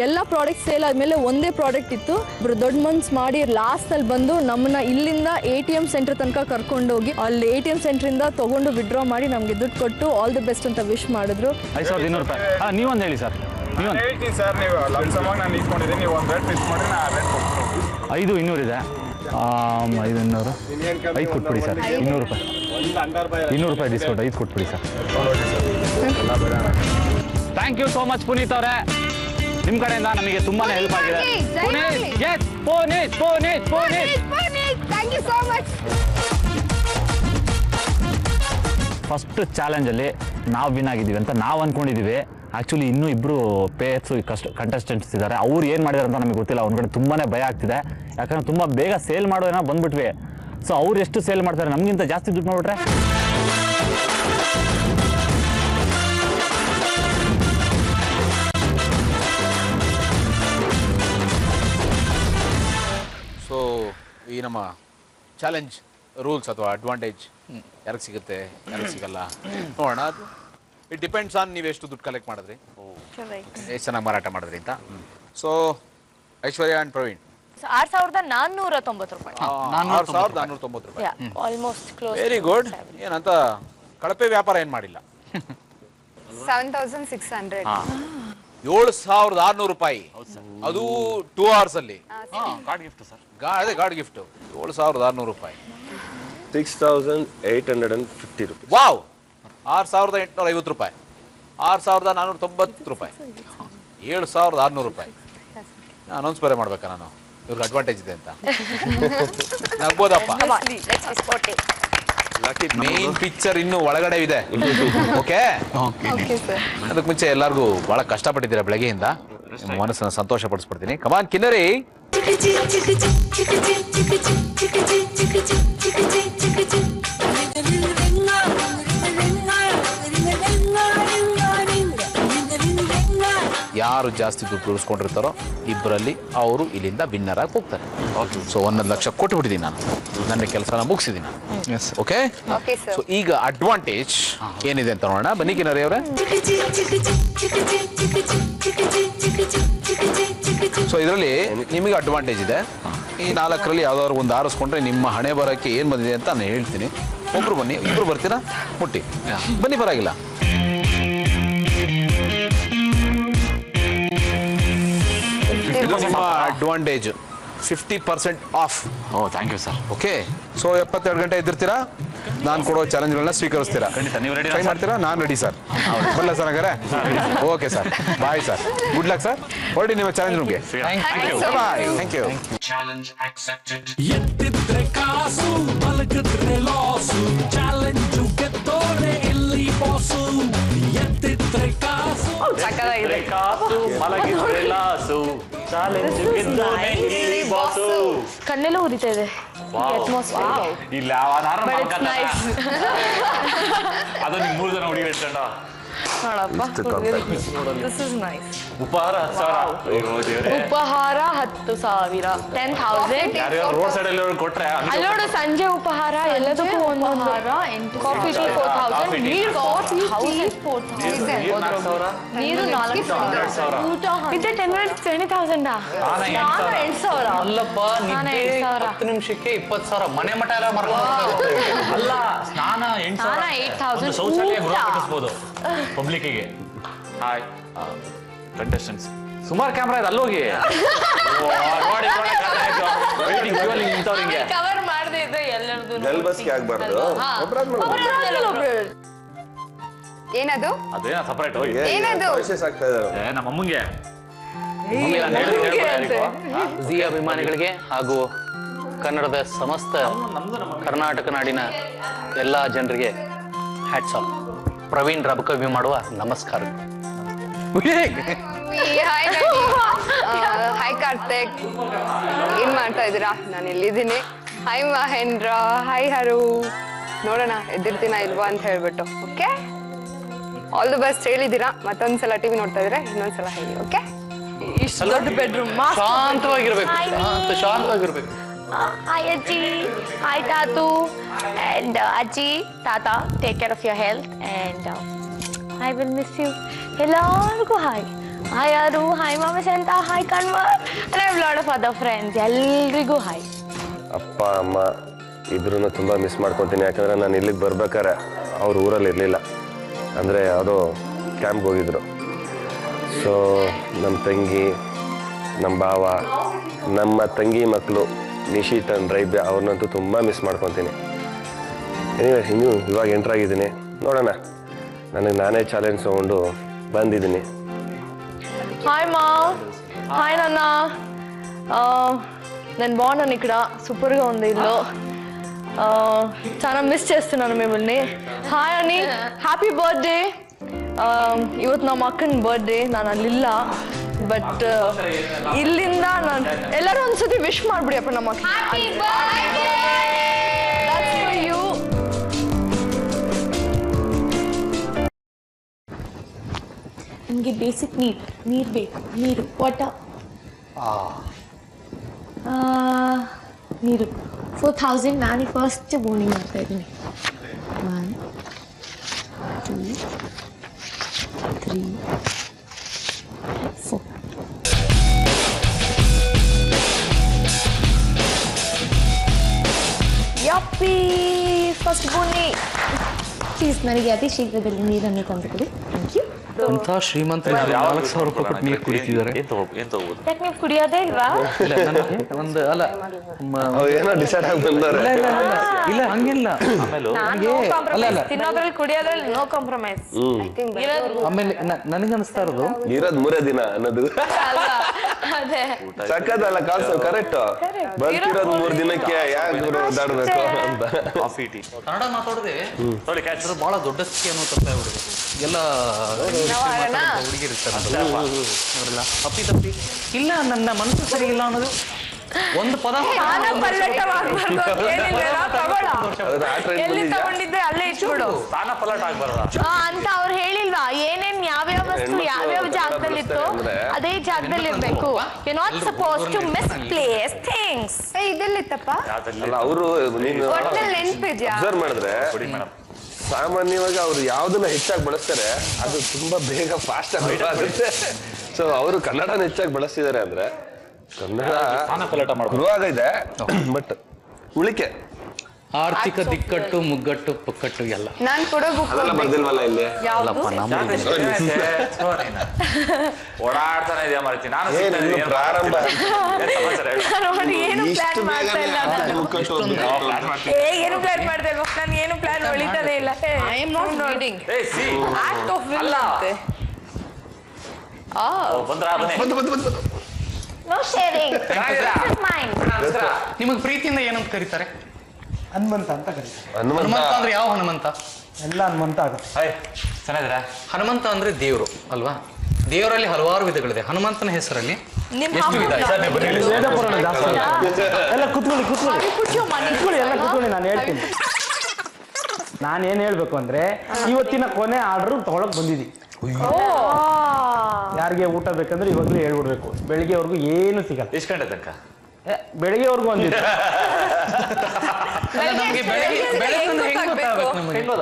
ಎಲ್ಲ ಪ್ರಾಡಕ್ಟ್ ಸೇಲ್ ಆದಮೇಲೆ ಒಂದೇ ಪ್ರಾಡಕ್ಟ್ ಇತ್ತು. ಒಬ್ರು ದೊಡ್ಡ ಮನ್ಸ್ ಮಾಡಿ ಲಾಸ್ಟಲ್ಲಿ ಬಂದು ನಮ್ಮನ್ನ ಇಲ್ಲಿಂದ ATM ಸೆಂಟರ್ ತನಕ ಕರ್ಕೊಂಡೋಗಿ ಅಲ್ಲಿ ATM ಸೆಂಟ್ರಿಂದ ತೊಗೊಂಡು ವಿಡ್ರಾ ಮಾಡಿ ನಮಗೆ ದುಡ್ಡು ಕೊಟ್ಟು ಆಲ್ ದಿ ಬೆಸ್ಟ್ ಅಂತ ವಿಶ್ ಮಾಡಿದ್ರು. 5200 ರೂಪಾಯಿ. ನೀವೊಂದು ಹೇಳಿ ಸರ್. ನಾನು ಹೇಳ್ತೀನಿ ಸರ್, ನೀವು ಲಂಸಮಾಗಿ ನಾನು ಇಸ್ಕೊಂಡಿದ್ದೀನಿ, ನೀವು ಒಂದು ರೇಟ್ ಫಿಕ್ಸ್ ಮಾಡಿ ನಾನು ರೇಟ್ ಕೊಡ್ತೀನಿ. 5200 ಇದೆ. 5200 5 ಕೊಟ್ಬಿಡಿ ಸರ್. 200 ರೂಪಾಯಿ, 200 ರೂಪಾಯಿ ಡಿಸ್ಕೌಂಟ್ 5 ಕೊಟ್ಬಿಡಿ sir. Thank you so much Puneeth ಅವರೇ. ನಿಮ್ಮ ಕಡೆಯಿಂದ ನಮಗೆ ತುಂಬಾನೇ ಹೆಲ್ಪ್ ಆಗಿದೆ. Thank you so much. First ಚಾಲೆಂಜಲ್ಲಿ ನಾವು ವಿನ್ ಆಗಿದ್ದೀವಿ ಅಂತ ನಾವು ಅಂದ್ಕೊಂಡಿದ್ದೀವಿ. ಆ್ಯಕ್ಚುಲಿ ಇನ್ನೂ ಇಬ್ಬರು ಪೇಯರ್ಸು ಕಂಟೆಸ್ಟೆಂಟ್ಸ್ ಇದ್ದಾರೆ. ಅವ್ರು ಏನು ಮಾಡಿದಾರೆ ಅಂತ ನಮಗೆ ಗೊತ್ತಿಲ್ಲ. ಒಂದು ಕಡೆ ತುಂಬಾ ಭಯ ಆಗ್ತಿದೆ, ಯಾಕಂದರೆ ತುಂಬ ಬೇಗ ಸೇಲ್ ಮಾಡೋ ಏನೋ ಬಂದ್ಬಿಟ್ವಿ. ಸೊ ಅವ್ರು ಎಷ್ಟು ಸೇಲ್ ಮಾಡ್ತಾರೆ, ನಮಗಿಂತ ಜಾಸ್ತಿ ದುಡ್ಡು ಮಾಡಿಬಿಟ್ರೆ ಸೊ ಈ ನಮ್ಮ ಚಾಲೆಂಜ್ ರೂಲ್ಸ್ ಅಥವಾ ಅಡ್ವಾಂಟೇಜ್ ಯಾರಿಗೆ ಸಿಗುತ್ತೆ ಯಾರಿಗೆ ಸಿಗಲ್ಲ ನೋಡೋಣ. ಅದು ಇಟ್ ಡಿಪೆಂಡ್ಸ್ ಆನ್ ನೀವು ಎಷ್ಟು ದುಡ್ಡು ಕಲೆಕ್ಟ್ ಮಾಡಿದ್ರಿ, ಎಷ್ಟು ಚೆನ್ನಾಗಿ ಮಾರಾಟ ಮಾಡಿದ್ರಿ ಅಂತ. ಸೊ ಐಶ್ವರ್ಯ ಅಂಡ್ ಪ್ರವೀಣ್ 6490 ರೂಪಾಯಿ. 6490 ರೂಪಾಯಿ. Almost close. Very good. ಏನಂತ ಕಳಪೆ ವ್ಯಾಪಾರ ಏನು ಮಾಡಿಲ್ಲ. 7600. 7600 ರೂಪಾಯಿ, ಅದು 2 hours ಅಲ್ಲಿ. God gift sir. ಅದೇ ಗಾಡ್ ಗಿಫ್ಟ್ 7600 ರೂಪಾಯಿ. 6850 ರೂಪಾಯಿ. ವಾವ್. 6850 ರೂಪಾಯಿ, 6490 ರೂಪಾಯಿ, 7600 ರೂಪಾಯಿ. ಅನೌನ್ಸ್ ಬೇರೆ ಮಾಡ್ಬೇಕಾ ನಾನು, ಇವ್ರಿಗೆ ಅಡ್ವಾಂಟೇಜ್ ಇದೆ ಅಂತ. ನಗ್ಬೋದಪ್ಪ. ಮೇನ್ ಪಿಕ್ಚರ್ ಇನ್ನು ಒಳಗಡೆ ಇದೆ. ಓಕೆ, ಅದಕ್ಕೆ ಮುಂಚೆ ಎಲ್ಲರಿಗೂ ಬಹಳ ಕಷ್ಟಪಟ್ಟಿದ್ದೀರಾ ಬೆಳಗ್ಗೆಯಿಂದ. ನಿಮ್ಮ ಮನಸ್ಸನ್ನು ಸಂತೋಷ ಪಡಿಸ್ಬಿಡ್ತೀನಿ. ಕಮಾನ್ ಕಿನ್ನರಿ. ಜಾಸ್ತಿ ದುಡ್ಡು ಉಳಿಸ್ಕೊಂಡಿರ್ತಾರೋ ಇಬ್ಬರಲ್ಲಿ ಅವರು ಇಲ್ಲಿಂದ ವಿನ್ನರ್ ಆಗಿ ಹೋಗ್ತಾರೆ. ಸೊ 1 ಲಕ್ಷ ಕೊಟ್ಟುಬಿಟ್ಟಿದ್ದೀನಿ ನಾನು, ನನ್ನ ಕೆಲಸನ ಮುಗಿಸಿದ್ದೀನಿ. Okay okay sir. ಸೊ ಈಗ ಅಡ್ವಾಂಟೇಜ್ ಏನಿದೆ ಅಂತ ನೋಡೋಣ. ಬನ್ನಿ ಕಿನ್ನರಿ ಅವರೇ. ಸೊ ಇದರಲ್ಲಿ ನಿಮಗೆ ಅಡ್ವಾಂಟೇಜ್ ಇದೆ. ಈ 4ರಲ್ಲಿ ಯಾವ್ದಾದ್ರು ಒಂದು ಆರಿಸ್ಕೊಂಡ್ರೆ ನಿಮ್ಮ ಹಣೆ ಬರೋಕ್ಕೆ ಏನು ಬಂದಿದೆ ಅಂತ ನಾನು ಹೇಳ್ತೀನಿ. ಒಬ್ರು ಬನ್ನಿ, ಇಬ್ರು ಬರ್ತೀರಾ? ಮುಟ್ಟಿ ಬನ್ನಿ, ಪರವಾಗಿಲ್ಲ. ಇದು ನಿಮ್ಮ advantage, 50% off. Thank you sir. Okay, so 72 ಗಂಟೆ ಇದ್ದಿರ್ತೀರಾ, ನಾನು ಕೊಡೋ ಚಾಲೆಂಜ್ಗಳನ್ನ ಸ್ವೀಕರಿಸ್ತೀರಾ? ಖಂಡಿತ. ನೀವು ರೆಡಿ ಟ್ರೈ ಮಾಡ್ತೀರಾ? ನಾನು ರೆಡಿ ಸರ್. ಬರಲ್ಲ ಸರ್ ಹಾಗಾದ್ರೆ? Okay sir, bye sir, good luck sir. ಹೊರಡಿ ನಿಮ್ಮ ಚಾಲೆಂಜ್ ರೂಮ್ಗೆ. ಬಾಯ್, ಥ್ಯಾಂಕ್ ಯು. ಎತ್ತಿದ್ರೆ ಕಾಸು ಮಲಗಿದ್ರೆ ಲಾಸು, ಚಾಲೆಂಜು ಗೆದ್ದೋರೆ ಇಲ್ಲಿ ಬಾಸು. ಎತ್ತಿದ್ರೆ ಕಾಸು ಕಾಸು ಮಲಗಿದ್ರೆ ಲಾಸು, ಚಾಲೆಂಜ್ ಗೆದ್ದೋರೆ ಇಲ್ಲಿ ಬಾಸು. ಕಣ್ಣೆಲ್ಲ ಉರಿತಾ ಇದೆ. ಇಲ್ಲ ಅದು ನಿಮ್ 3 ಜನ ಹುಡುಗಿ ಇಟ್ಕೊಂಡ ಉಪಹಾರ 10,000. ಉಪಹಾರ 10,000, 10,000. ರೋಡ್ ಸೈಡ್ ಅಲ್ಲಿ ಕೊಟ್ರೆ ಅಲ್ಲೋಡು, ಸಂಜೆ ಉಪಹಾರ ಎಲ್ಲದಕ್ಕೂ ಒಂದೊಂದು. ಕಾಫಿ ಟೀ 4,000, ನೀರು 4,000, ನೀರು 4,000, ಊಟ ವಿತ್ 10 minutes 20,000. ಅಲ್ಲಪ್ಪ, ನಿದ್ದೆ 10 ನಿಮಿಷಕ್ಕೆ 20,000, ಮನೆ ಮಠ ಎಲ್ಲ ಮಾರ್ಕೊಂಡು ಅಲ್ಲ. ಸ್ನಾನ 8,000, ಶೌಚಾಲಯ ಗೃಹ ಕಟ್ಟಿಸ್ಬೋದು ಪಬ್ಲಿಕ್ಕಿಗೆ. ಹಾಯ್ ಕಂಟೆಸ್ಟೆಂಟ್ಸ್, ಸುಮಾರು ಕ್ಯಾಮ್ರಾ ಇದೆ, ಅಲ್ಲೋಗಿ ಕವರ್ ಮಾಡದೆ ಇದ್ರೆ ಎಲ್ಲರದು ಗಲ್ಬಸ್ಗೆ ಆಗ್ಬಾರ್ದು. ಏನದು? ಅದೇನ ಸಪರೇಟ್ ಏನದು? ಆಗ್ತಾ ಇದ್ದಾರೆ ನಮ್ಮ ಅಮ್ಮಂಗೆ. ಜಿ ಅಭಿಮಾನಿಗಳಿಗೆ ಹಾಗೂ ಕನ್ನಡದ ಸಮಸ್ತ ಕರ್ನಾಟಕ ನಾಡಿನ ಎಲ್ಲ ಜನರಿಗೆ ಹ್ಯಾಟ್ಸ್ ಆಫ್. ಪ್ರವೀಣ್ ರಬಕವಿ ಮಾಡುವ ನಮಸ್ಕಾರ. ಹಾಯ್ ಕಾರ್ತಿಕ್, ಏನ್ ಮಾಡ್ತಾ ಇದ್ದೀರಾ? ನಾನು ಇಲ್ಲಿದ್ದೀನಿ. Hi Mahendra, hi Haru. ನೋಡೋಣ ಎದ್ದಿರ್ತೀನ ಇಲ್ವಾ ಅಂತ ಹೇಳ್ಬಿಟ್ಟು. Okay, all the best. ಹೇಳಿದ್ದೀರಾ, ಮತ್ತೊಂದ್ಸಲ ಟಿವಿ ನೋಡ್ತಾ ಇದ್ರೆ ಇನ್ನೊಂದ್ಸಲ ಹೇಳಿ. ಓಕೆ, ಇಷ್ಟು ದೊಡ್ಡ ಬೆಡ್ರೂಮ್, ಶಾಂತವಾಗಿರ್ಬೇಕು, ಶಾಂತವಾಗಿರ್ಬೇಕು. Hi Aji, hi Tatu, and Aji, Tata, take care of your health, and I will miss you. Hello, hi. Hi Aru, hi Mama Santa, hi Kanwar, and I have a lot of other friends. Eldrigu hi. ಅಪ್ಪ ಅಮ್ಮ ಇಬ್ರು ತುಂಬ miss ಮಾಡ್ಕೊತೀನಿ. ಯಾಕಂದರೆ ನಾನು ಇಲ್ಲಿಗೆ ಬರ್ಬೇಕಾರೆ ಅವ್ರ ಊರಲ್ಲಿ ಇರಲಿಲ್ಲ, ಅಂದರೆ ಯಾವುದೋ ಕ್ಯಾಂಪ್ಗೆ ಹೋಗಿದ್ರು. ಸೊ ನಮ್ಮ ತಂಗಿ, ನಮ್ಮ ಭಾವ, ನಮ್ಮ ತಂಗಿ ಮಕ್ಕಳು ನಿಶಿತ್ ಅಂಡ್ ರೈಬ್ಯ, ಅವ್ರನ್ನಂತೂ ತುಂಬ ಮಿಸ್ ಮಾಡ್ಕೊತೀನಿ. ಎನಿವೆ, ಇನ್ನೂ ಇವಾಗ ಎಂಟ್ರಾಗಿದ್ದೀನಿ. ನೋಡೋಣ, ನನಗೆ ನಾನೇ ಚಾಲೆಂಜ್ ತೊಗೊಂಡು ಬಂದಿದ್ದೀನಿ. ಹಾಯ್ ಮಾ, ಹಾಯ్ నాన్న. నేను బాగున్నాను ఇక్కడ, సూపర్గా ఉంది ఇల్లు. చాలా మిస్ చేస్తున్నాను మిమ్మల్ని. హాయ్ అని, హ్యాపీ బర్త్డే. ಇವತ್ತು ನಮ್ಮ ಅಕ್ಕನ ಬರ್ಡೇ, ನಾನು ಅಲ್ಲಿಲ್ಲ. ಬಟ್ ಇಲ್ಲಿಂದ ನಾನು ಎಲ್ಲರೂ ಒಂದ್ಸತಿ ವಿಶ್ ಮಾಡ್ಬಿಡಿಯಪ್ಪ ನಮ್ಮ ಅಕ್ಕ. ನನಗೆ ಬೇಸಿಕ್ ನೀರು ಬೇಕು. ನೀರು, ವಾಟರ್. ನೀರು 4,000. ನಾನು ಫಸ್ಟ್ ಬೋಣಿ ಮಾಡ್ತಾ ಇದ್ದೀನಿ. 1 2 3 4. ಯಪ್ಪಿ, ಫಸ್ಟ್ ಬೋಣಿ. ಪ್ಲೀಸ್ ನನಗೆ ಅತಿ ಶೀಘ್ರದಲ್ಲಿ ನೀರನ್ನು ತಂದುಕೊಡಿ. Thank you. ಅಂತ ಶ್ರೀಮಂತ 4,000 ರೂಪಾಯಿ ಕೊಟ್ಟು ನೀರು ಕುಡಿತಿದ್ದಾರೆ. ಯಾಕೆ ನೀವು ಕುಡಿಯೋದೇ ಇಲ್ವಾ? ಒಂದು ಅಲ್ಲ, ಏನೋ ಡಿಸೈಡ್ ಆಗಿ ಬಂದವ್ರೆ. ಇಲ್ಲ ಹಂಗಿಲ್ಲ. ತಿನ್ನೋದ್ರಲ್ಲಿ ಕುಡಿಯೋದ್ರಲ್ಲಿ ನೋ ಕಾಂಪ್ರಮೈಸ್. ಆಮೇಲೆ ನನಗನ್ನಿಸ್ತಾ ಇರೋದು ಇರೋದ್ 3 ದಿನ ಅನ್ನೋದು ಅದೇ ಸಕ್ಕತ್ತಲ್ಲ ಕಾಸು. ಕರೆಕ್ಟ್, ಬರ್ತಿರೋದು 3 ದಿನಕ್ಕೆ ಯಾಕೆ ಓದಾಡ್ಬೇಕು ಅಂತ. ಕಾಫಿ ಟೀ ಕನ್ನಡ ಮಾತಾಡದೆ ಬಹಳ ದೊಡ್ಡ ಸ್ಥಿತಿ ಅನ್ನೋ ತಪ್ಪಾಗ್ಬಿಡುದು. ಎಲ್ಲ ಹುಡುಗಿರು ಇರ್ತಾರಲ್ಲ, ಅಪ್ಪಿ ತಪ್ಪಿ ಇಲ್ಲ, ನನ್ನ ಮನಸ್ಸು ಸರಿ ಇಲ್ಲ ಅನ್ನೋದು ಒಂದು ಪದ ಸ್ಥಾನ ಪಲ್ಲಟವಾಗ್ಬಾರ್ದು ಅಂತ ಏನಿಲ್ವಲ್ಲ, ತಗೊಳ. ಎಲ್ಲಿ ತಗೊಂಡಿದ್ರೆ ಅಲ್ಲೇ ಇಟ್ಬಿಡು ಸ್ಥಾನ ಪಲಟ ಆಗ್ಬಾರ್ದ ಅಂತ ಅವ್ರು ಹೇಳಿಲ್ವಾ ಏನೇನ್ ಯಾವ್ಯಾವ ವಸ್ತು ಯಾವ್ಯಾವ ಜಾಗದಲ್ಲಿತ್ತು ಅದೇ ಜಾಗದಲ್ಲಿ ಇರ್ಬೇಕು. You not suppose to misplace things. ಇದೆಲ್ಲಿತ್ತಪ್ಪ? ಅಲ್ಲ ಅವರು ನೀನು ಒಟ್ಟಲ್ಲಿ ನೆನ್ಪಿದ್ಯಾ? ಅಬ್ಸರ್ವ್ ಮಾಡಿದ್ರೆ ಸಾಮಾನ್ಯವಾಗಿ ಅವ್ರು ಯಾವ್ದನ್ನ ಹೆಚ್ಚಾಗಿ ಬಳಸ್ತಾರೆ ಅದು ತುಂಬಾ ಬೇಗ ಫಾಸ್ಟ್ ಆಗಿ ಆಗುತ್ತೆ. ಸೊ ಅವರು ಕನ್ನಡನ ಹೆಚ್ಚಾಗಿ ಬಳಸ್ತಿದ್ದಾರೆ ಅಂದ್ರೆ ಕನ್ನಡ ಗುರುವಾಗಿದೆ, ಬಟ್ ಉಳಿಕೆ ಆರ್ಥಿಕ ದಿಕ್ಕಟ್ಟು ಮುಗ್ಗಟ್ಟು ಪುಕ್ಕಟ್ಟು ಎಲ್ಲ ನಾನ್ ಕೊಡೋ ಬುಕ್ ಅದೆಲ್ಲ ಬರ್ದಿಲ್ವಲ್ಲ ಇಲ್ಲಿ. ಓಡಾಡ್ತಾನೆ ಇದೆಯಾ ಮಾರೈತಿ ನಾನು ಪ್ರಾರಂಭ ನೋಡಿ ಏನು ಇಷ್ಟು ಪ್ಲಾನ್ ಮಾಡ್ತಾ ಇಲ್ಲ ನಾನು. ಮುಕ್ಕಟ್ಟು ಏನು ಪ್ಲಾನ್ ಮಾಡ್ತಾ ಇಲ್ವಾ? ನಾನು ಏನು ಪ್ಲಾನ್ ಹೊಳಿತಾನೆ ಇಲ್ಲ. I am not reading act of will ಅಂತೆ. No sharing. ನಿಮಗೆ ಪ್ರೀತಿಯಿಂದ ಏನಂತ ಕರೀತಾರೆ? ಹನುಮಂತ ಅಂತ ಕರೀತಾರೆ. ಹನುಮಂತ ಅಂದ್ರೆ ಯಾವ ಹನುಮಂತ? ಎಲ್ಲ ಹನುಮಂತ ಆಗುತ್ತೆ. ಚೆನ್ನಾಗಿದ್ದೀರಾ? ಹನುಮಂತ ಅಂದ್ರೆ ದೇವರು ಅಲ್ವಾ? ದೇವರಲ್ಲಿ ಹಲವಾರು ವಿಧಗಳಿದೆ. ಹನುಮಂತನ ಹೆಸರಲ್ಲಿ ಎಷ್ಟು ವಿಧ ಇದೆ? ವೇದ ಪುರಾಣ ಜಾಸ್ತಿ ಎಲ್ಲ ಕುತ್ಕೊಳ್ಳಿ ಎಲ್ಲ ಕುತ್ಕೊಳ್ಳಿ, ನಾನು ಹೇಳ್ತೀನಿ. ನಾನೇನ್ ಹೇಳ್ಬೇಕು ಅಂದ್ರೆ ಇವತ್ತಿನ ಕೊನೆ ಆರ್ಡರ್ ತಗೊಳಕ್ ಬಂದಿದ್ದೀವಿ. ಯಾರಿಗೆ ಊಟ ಬೇಕಂದ್ರೆ ಇವಾಗ್ಲೂ ಹೇಳ್ಬಿಡ್ಬೇಕು, ಬೆಳಿಗ್ಗೆವರೆಗೂ ಏನು ಸಿಗಲ್ಲ. ಎಷ್ಟು ಗಂಟೆ ತನಕ? ಬೆಳಿಗ್ಗೆವರೆಗೂ ಒಂದಿತ್ತು.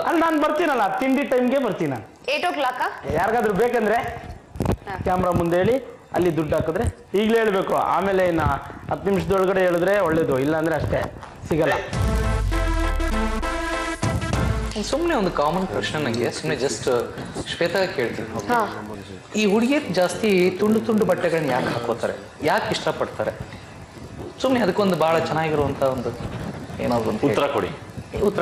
ಅಲ್ಲಿ ನಾನು ಬರ್ತೀನಲ್ಲ ತಿಂಡಿ ಟೈಮ್ಗೆ ಬರ್ತೀನಿ ನಾನು. 8 o'clock ಯಾರಿಗಾದ್ರೂ ಬೇಕಂದ್ರೆ ಕ್ಯಾಮ್ರಾ ಮುಂದೆ ಹೇಳಿ, ಅಲ್ಲಿ ದುಡ್ಡು ಹಾಕಿದ್ರೆ ಈಗಲೇ ಹೇಳ್ಬೇಕು. ಆಮೇಲೆ ಇನ್ನ 10 ನಿಮಿಷದೊಳಗಡೆ ಹೇಳಿದ್ರೆ ಒಳ್ಳೇದು, ಇಲ್ಲ ಅಂದ್ರೆ ಅಷ್ಟೇ ಸಿಗಲ್ಲ. ಸುಮ್ಮನೆ ಒಂದು ಕಾಮನ್ ಪ್ರಶ್ನೆ ನನಗೆ, ಸುಮ್ಮನೆ ಜಸ್ಟ್ ಶ್ವೇತಾ ಕೇಳ್ತೀನಿ. ಈ ಹುಡುಗಿಯರು ಜಾಸ್ತಿ ತುಂಡು ತುಂಡು ಬಟ್ಟೆಗಳನ್ನ ಯಾಕೆ ಹಾಕೋತಾರೆ, ಯಾಕೆ ಇಷ್ಟಪಡ್ತಾರೆ? ಸುಮ್ಮನೆ ಅದಕ್ಕೊಂದು ಬಹಳ ಚೆನ್ನಾಗಿರುವಂತ ಒಂದು ಏನಾದ್ರು ಒಂದು ಉತ್ತರ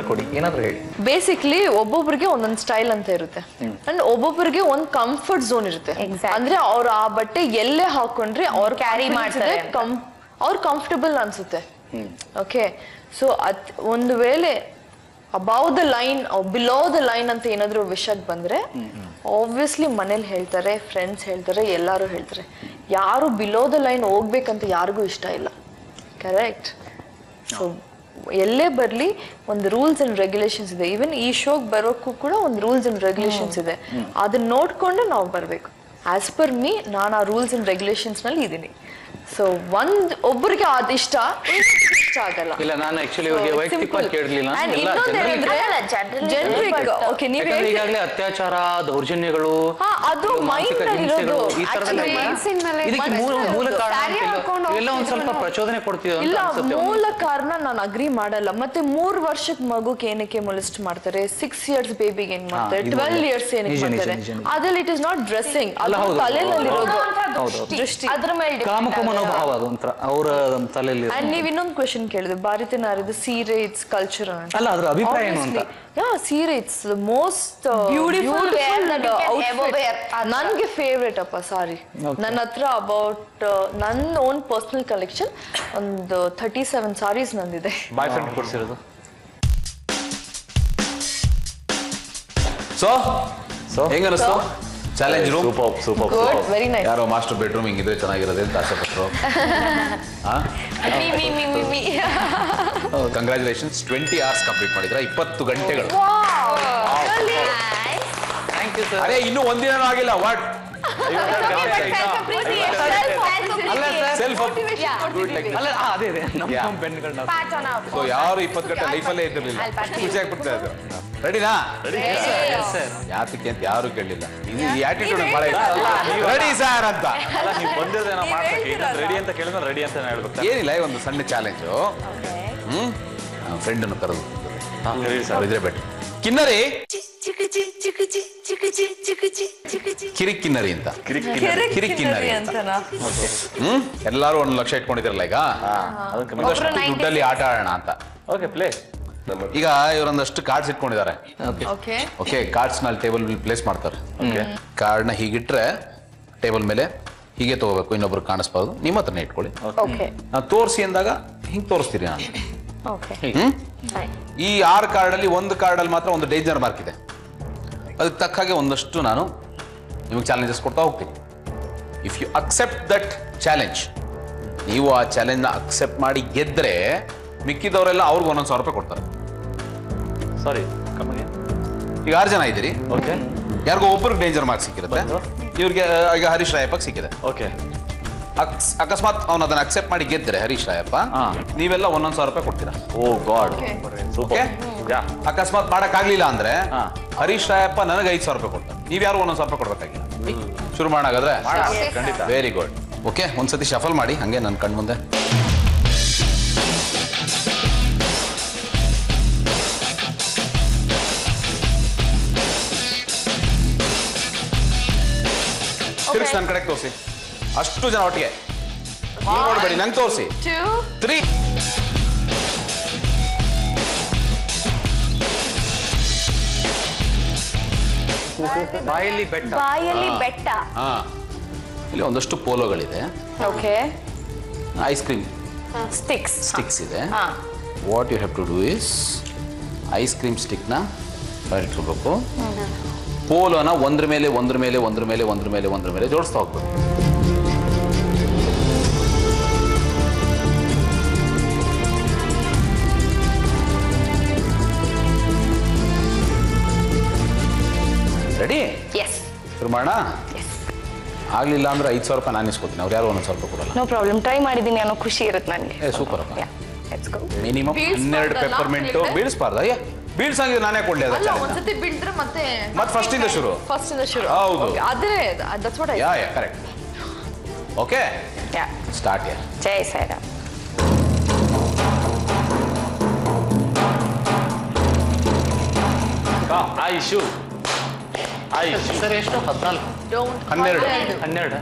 ಕೊಡಿ, ಏನಾದ್ರು ಹೇಳಿ. ಬೇಸಿಕ್ಲಿ ಒಬ್ಬೊಬ್ರಿಗೆ ಒಂದೊಂದು ಸ್ಟೈಲ್ ಅಂತ ಇರುತ್ತೆ ಅಂಡ್ ಒಬ್ಬೊಬ್ರಿಗೆ ಒಂದ್ ಕಂಫರ್ಟ್ ಝೋನ್ ಇರುತ್ತೆ. ಅಂದ್ರೆ ಅವ್ರು ಆ ಬಟ್ಟೆ ಎಲ್ಲೇ ಹಾಕೊಂಡ್ರೆ ಅವ್ರು ಕ್ಯಾರಿ ಮಾಡ್ತಾರೆ, ಅವ್ರು ಕಂಫರ್ಟಬಲ್ ಅನ್ಸುತ್ತೆ. ಓಕೆ, ಸೊ ಒಂದು ವೇಳೆ above the line below the line ಅಂತ ಏನಾದ್ರು ವಿಷಯಕ್ಕೆ ಬಂದ್ರೆ ಆಬ್ವಿಯಸ್ಲಿ ಮನೇಲಿ ಹೇಳ್ತಾರೆ, ಫ್ರೆಂಡ್ಸ್ ಹೇಳ್ತಾರೆ, ಎಲ್ಲಾರು ಹೇಳ್ತಾರೆ. ಯಾರು ಬಿಲೋ ದ ಲೈನ್ ಹೋಗ್ಬೇಕಂತ ಯಾರಿಗೂ ಇಷ್ಟ ಇಲ್ಲ. ಕರೆಕ್ಟ್. ಸೊ ಎಲ್ಲೇ ಬರ್ಲಿ ಒಂದು ರೂಲ್ಸ್ ಅಂಡ್ ರೆಗ್ಯುಲೇಷನ್ಸ್ ಇದೆ. ಈವನ್ ಈ ಶೋಗ್ ಬರೋಕ್ಕೂ ಕೂಡ ಒಂದು ರೂಲ್ಸ್ ಅಂಡ್ ರೆಗ್ಯುಲೇಷನ್ಸ್ ಇದೆ. ಅದನ್ನ ನೋಡ್ಕೊಂಡು ನಾವು ಬರ್ಬೇಕು. ಆಸ್ ಪರ್ ಮೀ ನಾನು ಆ ರೂಲ್ಸ್ ಅಂಡ್ ರೆಗ್ಯುಲೇಷನ್ಸ್ ನಲ್ಲಿ ಇದ್ದೀನಿ. ಸೊ ಒಬ್ಬರಿಗೆ ಅದಿಷ್ಟ, ಇಷ್ಟ ಆಗಲ್ಲ. ಇಲ್ಲ, ನಾನು ಆಕ್ಚುಲಿ ಇವ್ರಿಗೆ ವೈಯಕ್ತಿಕವಾಗಿ ಕೇಳಲಿಲ್ಲ. ಜನರಿಕ್ ಓಕೆ, ನೀವು ಈಗಾಗಲೇ ಅತ್ಯಾಚಾರ, ದೌರ್ಜನ್ಯಗಳು, ಅದು ಮೈಂಡ್ ಇರೋದು. ಈ ತರದೆಲ್ಲ ಇದಕ್ಕೆ ಮೂಲ ಕಾರಣ ಎಲ್ಲ ಒಂದ್ ಸ್ವಲ್ಪ ಪ್ರಚೋದನೆ ಕೊಡ್ತೀವಿ. ಇಲ್ಲ, ಮೂಲ ಕಾರಣ ನಾನು ಅಗ್ರಿ ಮಾಡಲ್ಲ. ಮತ್ತೆ 3 ವರ್ಷದ ಮಗುಗೆ ಏನಕ್ಕೆ ಮೊಲಿಸ್ಟ್ ಮಾಡ್ತಾರೆ, 6 years ಬೇಬಿಗೆ ಏನ್ ಮಾಡ್ತಾರೆ, 12 years ಏನಕ್ಕೆ ಮಾಡ್ತಾರೆ? ಅದ್ರಲ್ಲಿ ಇಟ್ ಇಸ್ ನಾಟ್ ಡ್ರೆಸ್ಸಿಂಗ್, ಅದು ತಲೆನಲ್ಲಿರೋದು ದೃಷ್ಟಿ, ಅದ್ರ ಮೇಲೆ ಕಾಮಕ ಮನೋಭಾವ, ಅದು ಒಂಥರ ಅವರ ತಲೆಯಲ್ಲಿ. ಅಂಡ್ ನೀವ್ ಇನ್ನೊಂದು ಕ್ವೆಶನ್ ಕೇಳಿದ್ರೆ, ಭಾರತೀಯ ನಾರಿದು ಸೀರೆ ಇಟ್ಸ್ ಕಲ್ಚರ್ ಅಂತ. ಅಲ್ಲ, ಅದ್ರ ಅಭಿಪ್ರಾಯ ಏನು ಅಂತ? ಸೀರೆ ಇಟ್ಸ್ ದ ಮೋಸ್ಟ್ ಬ್ಯೂಟಿಫುಲ್ ನನ್ಗೆ ಫೇವ್ರೇಟ್ ಅಪ್ಪ. ಸಾರಿ, ನನ್ನ ಹತ್ರ ಅಬೌಟ್ ನನ್ನ ಓನ್ ಪರ್ಸನಲ್ ಕಲೆಕ್ಷನ್ ಒಂದು 37 ಸಾರೀಸ್ ನಂದಿದೆ. ಬಾಯ್ ಫ್ರೆಂಡ್ ಕೊಡ್ಸಿರೋದು. ಸೊ ಹೆಂಗನಿಸ್ತು challenge room? Super good, very nice. ಯಾರೋ ಮಾಸ್ಟರ್ ಬೆಡ್ರೂಮ್ ಹಿಂಗಿದ್ರೆ ಚೆನ್ನಾಗಿರೋದೆ ಅಂತ ಆಸೆ ಪಟ್ಟರು. ಕಂಗ್ರ್ಯಾಚುಲೇಷನ್ಸ್, 20 hours ಕಂಪ್ಲೀಟ್ ಮಾಡಿದ್ರ, 20 ಗಂಟೆಗಳು. ಅರೆ ಇನ್ನೂ ಒಂದಿನೂ ಆಗಿಲ್ಲ. ವಾಟ್ ಸೊ ಯಾರು 20 ಗಂಟೆ ಲೈಫಲ್ಲೇ ಇದ್ದಿರಲಿಲ್ಲ, ಖುಷಿ ಆಗ್ಬಿಡ್ತಾ ಇದ್ರು. ರೆಡಿನಾ? ಯಾತಕ್ಕೆ ಅಂತ ಯಾರು ಕೇಳಲಿಲ್ಲ. ಇದು ಈ ಆಟಿಟ್ಯೂಡ್ ಬಹಳ ರೆಡಿ ಸರ್ ಅಂತ. ನೀವು ಬಂದಿದ್ರೆ ನಾವು ಮಾಡ್ಬೇಕು. ರೆಡಿ ಅಂತ ಕೇಳಿದ್ರೆ ರೆಡಿ ಅಂತ ಹೇಳ್ಬೇಕು. ಏನಿಲ್ಲ, ಒಂದು ಸಣ್ಣ ಚಾಲೆಂಜು. ಫ್ರೆಂಡ್ ಅನ್ನು ಕರೆದು ಇದ್ರೆ ಬೆಟ್ಟ ಕಿನ್ನರಿ, ಕಿರಿಕಿನ್ನರಿ ಅಂತ. ಕಿರಿಕಿನ್ನರಿ ಅಂತ. ಎಲ್ಲಾರು 1 ಲಕ್ಷ ಇಟ್ಕೊಂಡಿದ್ರಲ್ಲ ಈಗ, ಒಂದಷ್ಟು ದುಡ್ಡಲ್ಲಿ ಆಟ ಆಡೋಣ ಅಂತ. Okay, play. ಈಗ ಇವರೊಂದಷ್ಟು ಕಾರ್ಡ್ಸ್ ಇಟ್ಕೊಂಡಿದ್ದಾರೆ. ಓಕೆ, ಕಾರ್ಡ್ಸ್ ನಲ್ಲಿ ಟೇಬಲ್ ಪ್ಲೇಸ್ ಮಾಡ್ತಾರೆ. ಕಾರ್ಡ್ ನ ಹೀಗಿಟ್ರೆ ಟೇಬಲ್ ಮೇಲೆ ಹೀಗೆ ತಗೋಬೇಕು, ಇನ್ನೊಬ್ರು ಕಾಣಿಸ್ಬಾರ್ದು. ನಿಮ್ಮ ಹತ್ರನೇ ಇಟ್ಕೊಳ್ಳಿ. ನಾನು ತೋರಿಸಿ ಅಂದಾಗ ಹಿಂಗ್ ತೋರಿಸ್ತೀರಿ ನಾನು. ಈ 6 ಕಾರ್ಡ್ ಅಲ್ಲಿ ಒಂದು ಕಾರ್ಡ್ ಅಲ್ಲಿ ಮಾತ್ರ ಒಂದು ಡೇಂಜರ್ ಮಾರ್ಕ್ ಇದೆ. ಅದಕ್ಕೆ ತಕ್ಕ ಹಾಗೆ ಒಂದಷ್ಟು ನಾನು ನಿಮಗೆ ಚಾಲೆಂಜಸ್ ಕೊಡ್ತಾ ಹೋಗ್ತೀನಿ. If you accept that challenge, ನೀವು ಆ ಚಾಲೆಂಜ್ನ ಅಕ್ಸೆಪ್ಟ್ ಮಾಡಿ ಗೆದ್ರೆ ಮಿಕ್ಕಿದವರೆಲ್ಲ ಅವ್ರಿಗೆ 1,000 ರೂಪಾಯಿ ಕೊಡ್ತಾರೆ. ಸಾರಿ ಈಗ 6 ಜನ ಇದ್ದೀರಿ. ಓಕೆ. ಯಾರಿಗೋ ಒಬ್ಬರಿಗೆ ಡೇಂಜರ್ ಮಾರ್ಕ್ಸ್ ಸಿಕ್ಕಿರುತ್ತೆ. ಇವ್ರಿಗೆ ಈಗ ಹರೀಶ್ ರಾಯಪ್ಪಗೆ ಸಿಕ್ಕಿದೆ. ಓಕೆ. ಅಕಸ್ಮಾತ್ ಅವ್ನು ಅದನ್ನ ಅಕ್ಸೆಪ್ಟ್ ಮಾಡಿ ಗೆದ್ರೆ ಹರೀಶ್ ರಾಯಪ್ಪ ನೀವೆಲ್ಲ 1,000 ರೂಪಾಯಿ ಕೊಡ್ತೀರಾ. ಓ ಗಾಡ್. ಓಕೆ. ಅಕಸ್ಮಾತ್ ಮಾಡಕ್ಕಾಗ್ಲಿಲ್ಲ ಅಂದ್ರೆ ಹರೀಶ್ ರಾಯಪ್ಪ ನನಗೆ 5,000 ರೂಪಾಯಿ ಕೊಡ್ತಾರೆ. ನೀವ್ ಯಾರು 1,000 ರೂಪಾಯಿ ಕೊಡ್ಬೇಕಾಗಿಲ್ಲ. ಶುರು ಮಾಡಾಗಾದ್ರೆ ಖಂಡಿತ. Very good. ಓಕೆ, ಒಂದ್ಸತಿ ಶಫಲ್ ಮಾಡಿ ಹಂಗೆ ನನ್ನ ಕಣ್ ಮುಂದೆ. ತಿರ್ಗಿಸಿ ನನ್ನ ಕಡೆಗೆ ತೋರಿಸಿ. ಅಷ್ಟು ಜನ ಒಟ್ಟಿಗೆ ನೋಡ್ಬೇಡಿ, ನಂಗೆ ತೋರಿಸಿ. 3 ಬಾಯಲ್ಲಿ ಬೆಟ್ಟ. ಬಾಯಲ್ಲಿ ಬೆಟ್ಟ. ಇಲ್ಲಿ ಒಂದಷ್ಟು ಪೋಲೋಗಳಿದೆ. ಓಕೆ. ಐಸ್ ಕ್ರೀಮ್ ಸ್ಟಿಕ್ಸ್ ಇದೆ. What you have to do is ice cream ಸ್ಟಿಕ್ನ ಇಟ್ಕೋಬೇಕು. ಪೋಲೋನ ಒಂದ್ರ ಮೇಲೆ ಜೋಡಿಸ್ತಾ ಹೋಗ್ಬೇಕು. ರೆಡಿ? ಶುರು ಮಾಡೋಣ. ಆಗ್ಲಿಲ್ಲ ಅಂದ್ರೆ 5,000 ರೂಪಾಯಿ ನಾನು ಇಸ್ಕೊತೀನಿ. ಅವ್ರು ಯಾರು 1,000 ರೂಪಾಯಿ ಕೊಡಲ್ಲ. No problem. ಟ್ರೈ ಮಾಡಿದ್ದೀನಿ ಅನ್ನೋ ಖುಷಿ ಇರುತ್ತೆ ನನಗೆ. ಸೂಪರ್. ಮಿನಿಮಮ್ 12 ಪೆಪ್ಪರ್ಮೆಂಟ್ ಬೀಳಿಸಬಾರ್ದ? ಬೀಳ್ಸಂಗಿದ್ರೆ ನಾನೇ ಕೊಡ್ಲಿ ಅದ. ಒಂದ್ಸತಿ ಬಿಡ್ರೆ ಮತ್ತೆ ಫಸ್ಟ್ ಇಂದ ಶುರು. ಹೌದು. Yeah correct. Okay, start. ಜೈ ಸಾಯಿರಾಮ್. ಆಯುಷು ಸರ್ ಎಷ್ಟು? 14 12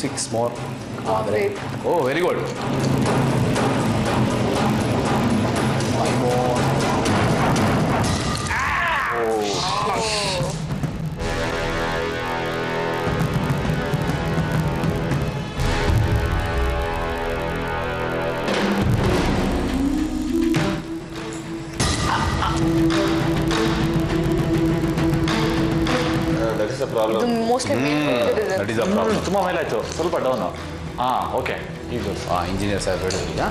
6 more. Oh, very good. 5 more. That is a problem. That is a problem. ತುಂಬಾ ಮೇಲಾಯ್ತು, ಸ್ವಲ್ಪ ಡೌನ್. ಓಕೆ. ಈಗ ಇಂಜಿನಿಯರ್ ಸಾಹೇಬ್ ಹೇಳಿದ್ರು ಈಗ.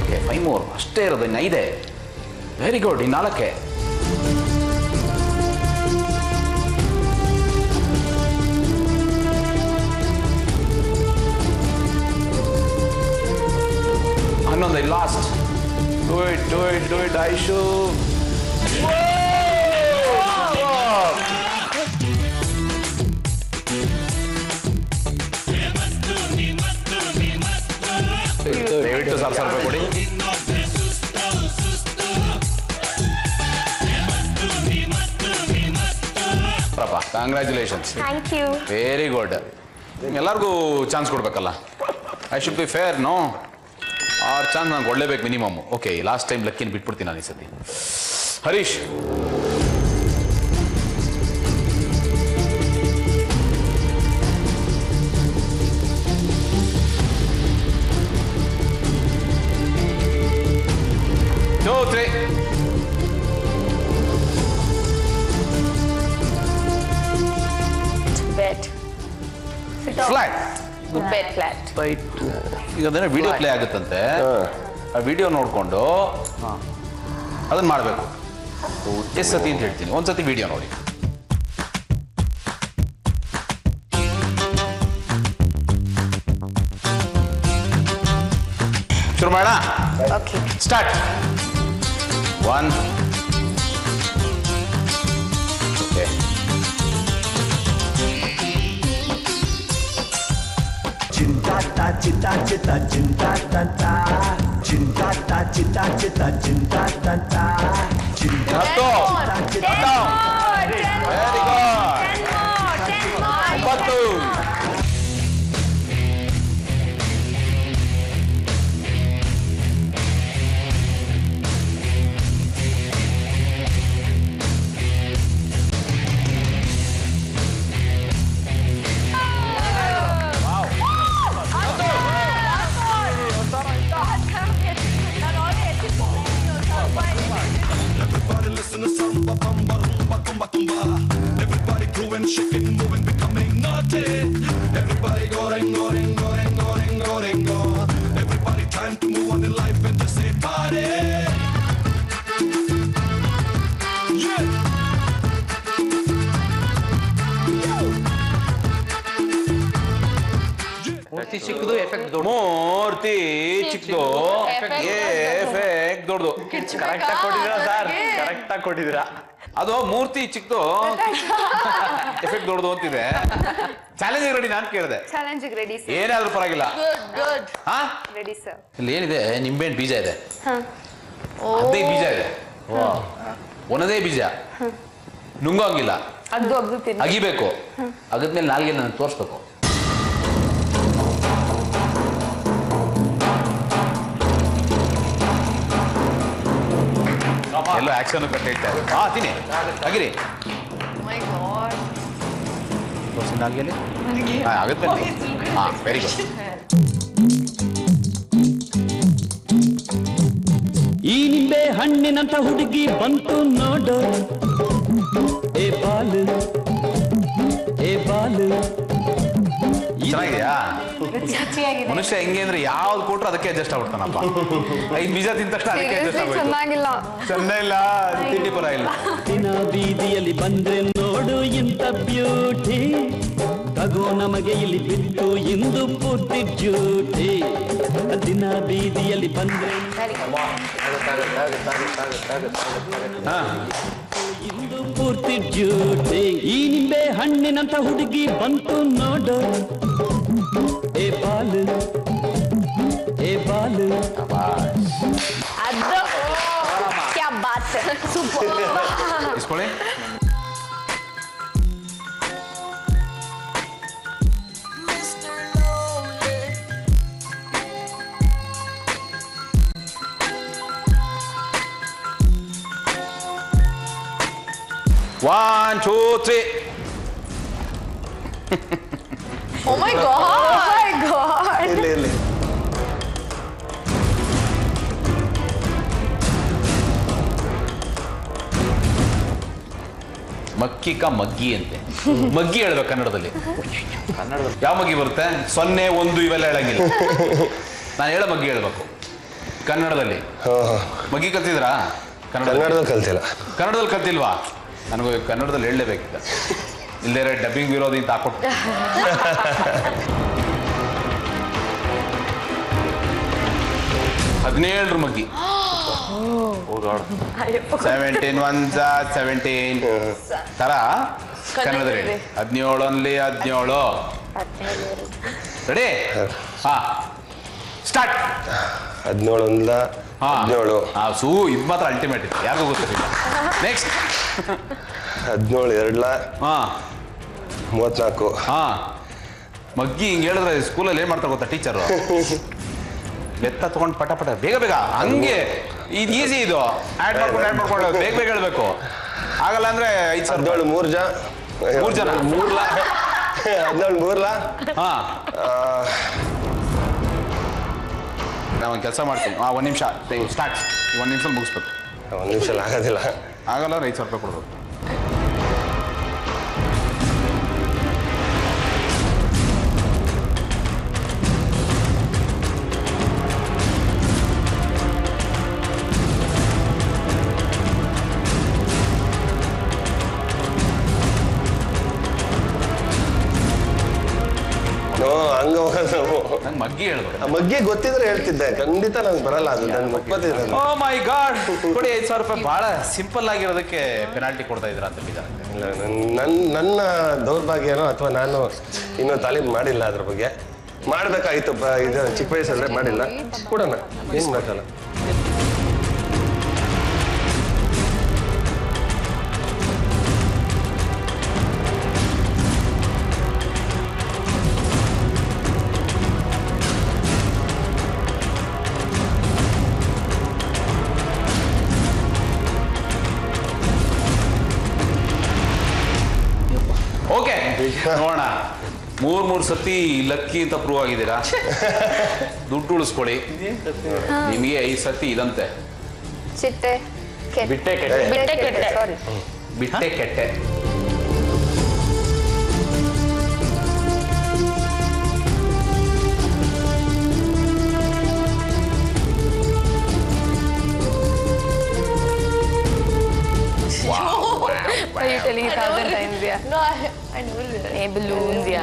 ಓಕೆ, 5 more ಅಷ್ಟೇ ಇರೋದು. ಇನ್ನು 5. Very good. ಇನ್ನು 4. Another last. Do it, Aishu. ದಯವಿಟ್ಟು 1,000 ರೂಪಾಯಿ ಕೊಡಿ. Congratulations. Thank you. Very good. ಎಲ್ಲರಿಗೂ ಚಾನ್ಸ್ ಕೊಡ್ಬೇಕಲ್ಲ. I should be fair. No, 6 chance ನಾನು ಕೊಡಲೇಬೇಕು ಮಿನಿಮಮ್. ಓಕೆ, ಲಾಸ್ಟ್ ಟೈಮ್ ಲಕ್ಕಿನ ಬಿಟ್ಬಿಡ್ತೀನಿ ನಾನು ಈ ಸತಿ. ಹರೀಶ್, ಈಗ ಅದೇನೋ ವಿಡಿಯೋ ಪ್ಲೇ ಆಗುತ್ತಂತೆ. ಆ ವಿಡಿಯೋ ನೋಡಿಕೊಂಡು ಅದನ್ನ ಮಾಡಬೇಕು. ಎಷ್ಟು ಸತಿ ಅಂತ ಹೇಳ್ತೀನಿ, ಒಂದ್ಸತಿ ವಿಡಿಯೋ ನೋಡಿ. ಶುರು ಮಾಡೋಣ. Start. 1. Okay. Cintata, cita, cita, cintata, cintata, cita, cita, cintata, cintata, cita, Very good. 9. moving, becoming naughty. Everybody going, going, going, going, going, going. Everybody trying to move on in life and just say party. Yeah. ಮೂರ್ತಿ ಚಿಕ್ಕದು effect ದೊಡ್ಡ. ಮೂರ್ತಿ ಚಿಕ್ಕದು effect ದೊಡ್ಡದು. ಕರೆಕ್ಟಾಗಿ ಕೊಟ್ಟಿದ್ದೀರಾ sir, ಕರೆಕ್ಟಾಗಿ ಕೊಟ್ಟಿದ್ದೀರಾ. ಅದು ಮೂರ್ತಿ ಚಿಕ್ಕದು ಎಫೆಕ್ಟ್ ದೊಡ್ಡದು ಅಂತಿದೆ. ಚಾಲೆಂಜಿಗೆ ರೆಡಿ ನಾನು ಕೇಳಿದೆ. ಚಾಲೆಂಜಿಗೆ ರೆಡಿ ಸರ್. ಏನಾದ್ರೂ ಪರವಾಗಿಲ್ಲ. ಹಾ ರೆಡಿ ಸರ್. ಇಲ್ಲಿ ಏನಿದೆ, ನಿಂಬೆಹಣ್ಣು ಬೀಜ ಇದೆ, 15 ಬೀಜ ಇದೆ, ಒಂದೇ ಬೀಜ ನುಂಗೋಂಗಿಲ್ಲ, ಅಗಿಬೇಕು, ಅಗದ್ಮೇಲೆ ನಾಲ್ಗೆ ನಾನು ತೋರಿಸ್ಬೇಕು. ಎಲ್ಲೋ ಆಕ್ಷನ್ ಕಟ್ಟಿರ್ತಾರೆ. ತಿನ್ನಿ, ಅಗಿರಿ, ತೋರಿಸಿ ನಾಲ್ಗೆಲಿ. ಅಗದ್ಮೇಲೆ ವೆರಿ ಗುಡ್. ಈ ನಿಂಬೆ ಹಣ್ಣಿನಂತ ಹುಡುಗಿ ಬಂತು ನೋಡು, ಏ ಬಾಲು ಏ ಬಾಲು. ಚೆನ್ನಾಗಿದೆಯಾ? ಮನುಷ್ಯ ಹೆಂಗೆ ಅಂದ್ರೆ ಯಾವ್ದು ಕೊಟ್ರು ಅದಕ್ಕೆ ಅಡ್ಜಸ್ಟ್ ಆಗ್ಬಿಡ್ತಾನಪ್ಪ. 5 ಬೀಜ ತಿಂದ ತಕ್ಷಣ ಅದಕ್ಕೆ ಅಡ್ಜಸ್ಟ್ ಆಗ್ಬಿಡ್ತು. ಚೆನ್ನಾಗಿಲ್ಲ, ಚೆನ್ನಾಗಿಲ್ಲ, ತಿಂಡಿ ಪರ ಇಲ್ಲ. ದಿನ ಬೀದಿಯಲ್ಲಿ ಬಂದ್ರೆ ನೋಡು ಇಂಥ ಬ್ಯೂಟಿ, ತಗೋ ನಮಗೆ ಇಲ್ಲಿ ಬಿತ್ತು ಇಂದು ಪೂರ್ತಿ ಡ್ಯೂಟಿ. ದಿನ ಬೀದಿಯಲ್ಲಿ ಬಂದ್ರೆ ಇಂದು ಪೂರ್ತಿ ಡ್ಯೂಟಿ. ಈ ನಿಂಬೆ ಹಣ್ಣಿನಂತ ಹುಡುಗಿ ಬಂತು ನೋಡು, ಏ ಬಾಲು ಏ ಬಾಲು. ಅದು ಕ್ಯಾ ಬಾತ್, ಸೂಪರ್. ಇಸ್ಕೊಳ್ಳಿ. One, two, three. Oh my god. Oh my god. ಇರ್ಲಿ ಮಕ್ಕಿ ಕಾ ಮಗ್ಗಿ ಅಂತೆ. ಮಗ್ಗಿ ಹೇಳ್ಬೇಕು ಕನ್ನಡದಲ್ಲಿ. ಯಾವ ಮಗ್ಗಿ ಬರುತ್ತೆ? 0, 1 ಇವೆಲ್ಲ ಹೇಳಂಗಿಲ್ಲ. ನಾನು ಹೇಳೋ ಮಗ್ಗಿ ಹೇಳ್ಬೇಕು ಕನ್ನಡದಲ್ಲಿ. ಮಗ್ಗಿ ಕಲ್ತಿದ್ರಾ? ಕನ್ನಡದಲ್ಲಿ ಕಲ್ತಿಲ್ಲ. ಕನ್ನಡದಲ್ಲಿ ಕಲ್ತಿಲ್ವಾ? ನನಗೂ ಕನ್ನಡದಲ್ಲಿ ಹೇಳಲೇಬೇಕಿಲ್ಲ. ಇಲ್ಲದೇ ಡಬ್ಬಿಂಗ್ ವಿರೋಧಿ ಅಂತ ಹಾಕೊಟ್ಟು. 17 ಮಗ್ಗಿ. 17 1 17 ತರ ಕನ್ನಡದಲ್ಲಿ ಹೇಳಿ. 17 ಓನ್ಲಿ 17. ರೆಡಿ? ಹಾ, ಸ್ಟಾರ್ಟ್. 17 1 17. ಇದು ಮಾತ್ರ ಅಲ್ಟಿಮೇಟ್ ಇದೆ, ಯಾರಿಗೂ ಗೊತ್ತಿರಲಿಲ್ಲ. ನೆಕ್ಸ್ಟ್. 17 2 34. ಹಾ, ಮಗ್ಗಿ ಹಿಂಗೆ ಹೇಳಿದ್ರೆ ಸ್ಕೂಲಲ್ಲಿ ಏನು ಮಾಡ್ತಾರೆ ಗೊತ್ತಾ ಟೀಚರು? ಬೆತ್ತ ತಗೊಂಡು ಪಟ ಪಟ ಬೇಗ ಬೇಗ ಹಂಗೆ. ಇದು ಈಸಿ, ಇದು ಆ್ಯಡ್ ಮಾಡ್ಕೊಂಡು ಬೇಗ ಬೇಗ ಹೇಳಬೇಕು. ಆಗಲ್ಲ ಅಂದ್ರೆ 5 17 3 ಜನ 3 ಜನ 3 ಲ 17 3 ಲ. ಹಾ, ನಾವು ಒಂದು ಕೆಲಸ ಮಾಡ್ತೀವಿ. 1 ನಿಮಿಷ ಸ್ಟಾರ್ಟ್. 1 ನಿಮಿಷ ಮುಗಿಸ್ಬೇಕು. 1 ನಿಮಿಷ ಆಗೋದಿಲ್ಲ. ಆಗಲ್ಲ ಅಂದ್ರೆ 5,000 ರೂಪಾಯಿ ಕೊಡ್ಬೇಕು. ಹಂಗ ಹೋಗೋದು. ನಂಗೆ ಮಗ್ಗಿ ಹೇಳ್ಬೇಕು. ಮಗ್ಗಿ ಗೊತ್ತಿದ್ರೆ ಹೇಳ್ತಿದ್ದೆ, ಖಂಡಿತ ನಂಗೆ ಬರಲ್ಲ. ಅದು ನನ್ಗೆ ಒಪ್ಪತ್ತಿದ್ರೆ. ಓ ಮೈ ಗಾಡ್, ಕೊಡಿ 5,000 ರೂಪಾಯಿ. ಬಹಳ ಸಿಂಪಲ್ ಆಗಿರೋದಕ್ಕೆ ಪೆನಾಲ್ಟಿ ಕೊಡ್ತಾ ಇದ್ರ ಅಂತ ಬಿದ್ದ. ಇಲ್ಲ, ನನ್ನ ದೌರ್ಭಾಗ್ಯನೋ ಅಥವಾ ನಾನು ಇನ್ನೂ ತಾಲೀಮ್ ಮಾಡಿಲ್ಲ ಅದ್ರ ಬಗ್ಗೆ. ಮಾಡ್ಬೇಕಾಯ್ತು, ಇದು ಚಿಕ್ಕ ವಯಸ್ಸಲ್ಲೇ ಮಾಡಿಲ್ಲ. ಕೊಡೋಣ, ಏನು ಮಾಡಲ್ಲ. ಓಕೆ, ನೋಡೋಣ. 3 ಸತಿ ಲಕ್ಕಿ ಅಂತ ಪ್ರೂವ್ ಆಗಿದ್ದೀರಾ. ದುಡ್ಡು ಉಳಿಸ್ಕೊಳ್ಳಿ. ನಿಮಗೆ 5 ಸತಿ ಇದಂತೆ. ಚಿಟ್ಟೆ ಬಿಟ್ಟೆ ಕೆಟ್ಟೆ. ಸಾರಿ, ಬಿಟ್ಟೆ ಕೆಟ್ಟೆ. balloons, yeah.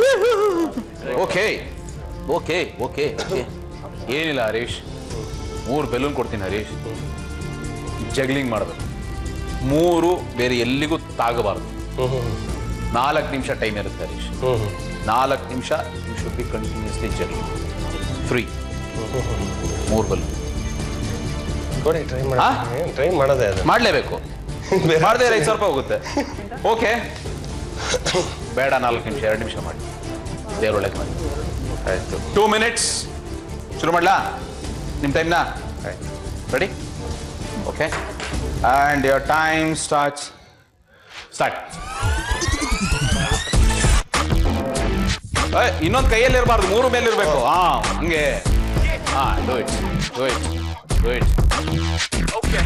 Okay okay okay okay ಏನಿಲ್ಲ ಹರೀಶ್ 3 ಬೆಲೂನ್ ಕೊಡ್ತೀನಿ ಹರೀಶ್. ಜಗ್ಲಿಂಗ್ ಮಾಡಬೇಕು 3 ಬೇರೆ ಎಲ್ಲಿಗೂ ತಾಗಬಾರ್ದು. 4 ನಿಮಿಷ ಟೈಮ್ ಇರುತ್ತೆ ಹರೀಶ್. 4 ನಿಮಿಷ you should be continuously juggling free. 3 balloon ಕೊಡಿ, ಟ್ರೈ ಮಾಡೋದೇ ಅದು. ಮಾಡಲೇಬೇಕು, ಮಾಡದೆ 5,000 ರೂಪಾಯಿ ಹೋಗುತ್ತೆ. ಓಕೆ ಬೇಡ, 4 ನಿಮಿಷ 2 ನಿಮಿಷ ಮಾಡಿ, ದೇವ್ರ ಒಳಗೆ ಮಾಡಿ. ಆಯ್ತು, 2 ಮಿನಿಟ್ಸ್ ಶುರು ಮಾಡ್ಲಾ? ನಿಮ್ಮ ಟೈಮ್ನಾ ready? Okay and your time start. ಇನ್ನೊಂದು ಕೈಯಲ್ಲಿ ಇರಬಾರ್ದು, 3 ಮೇಲೆ ಇರಬೇಕು. ಹಂಗೆ do it do it do it. Okay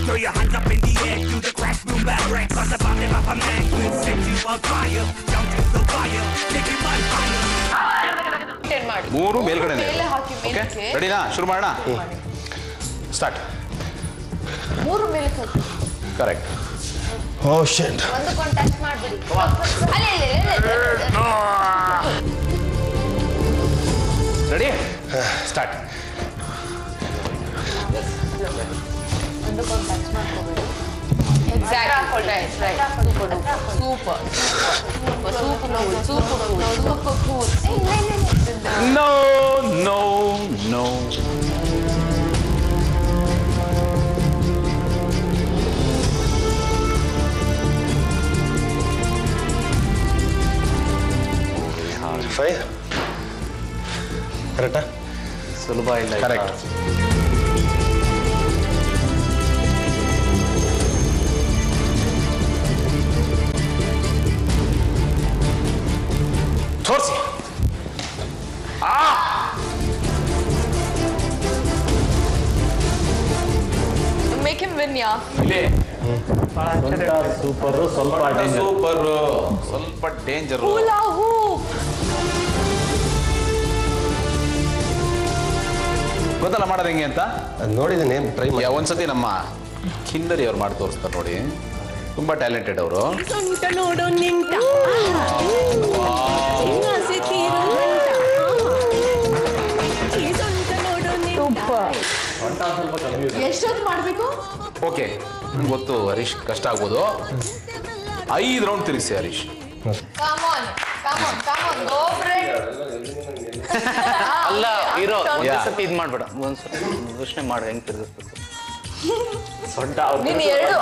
Throw your hands up in the air, do the crash, boom, bang, rack, cause the body of a man will set you on fire, down to the fire, take it by fire. 3 ಮೇಲ್ಗಡೆನೆ. Okay ರೆಡಿನಾ? ಶುರು ಮಾಡೋಣ. Start. 3 ಮೇಲೆ correct. ಓ ಶಿಟ್. ಒಂದಕ್ಕೊಂದು touch ಮಾಡ್ಬಿಡಿ. Ready? Start. ಒಂದಕ್ಕೊಂದು touch ಮಾಡ್ಕೋಬೇಡಿ. Exactly. Right. Super. Cool. No, no, no. Five ಕರೆಕ್ಟಾ? ಸುಲಭ ಇಲ್ಲ. ಕರೆಕ್ಟ್. ತೋರಿಸಿ. Make him win, yeah. Super, ಸ್ವಲ್ಪ ಡೇಂಜರ್. ಸೂಪರ್, ಸ್ವಲ್ಪ ಡೇಂಜರ್. Hula hoop. ಗೊತ್ತಲ್ಲ ಮಾಡೋದು ಹೆಂಗೆ ಅಂತ? ನೋಡಿದ್ದೀನಿ, ಟ್ರೈ ಮಾಡಿ. ಒಂದ್ಸತಿ ನಮ್ಮ ಕಿನ್ನರಿ ಅವ್ರು ಮಾಡಿ ತೋರಿಸ್ತಾರೆ ನೋಡಿ, ತುಂಬಾ ಟ್ಯಾಲೆಂಟೆಡ್ ಅವರು. ನೋಡು ನಿಂಟ ಎಷ್ಟೊತ್ತು ಮಾಡ್ಬೇಕು? ಓಕೆ ನಂಗೆ ಗೊತ್ತು ಹರೀಶ್ ಕಷ್ಟ ಆಗ್ಬೋದು. 5 ರೌಂಡ್ ತಿರುಗಿಸಿ Harish. Come on, go for it. ಅಲ್ಲ ಹೀರೋ, ಒಂದ್ಸತಿ ಇದು ಮಾಡ್ಬೇಡ, ಒಂದ್ಸತಿ ಯೋಚನೆ ಮಾಡು ಹೆಂಗ್ ತಿರ್ಗಿಸ್ಬೇಕು. ನೀನು 2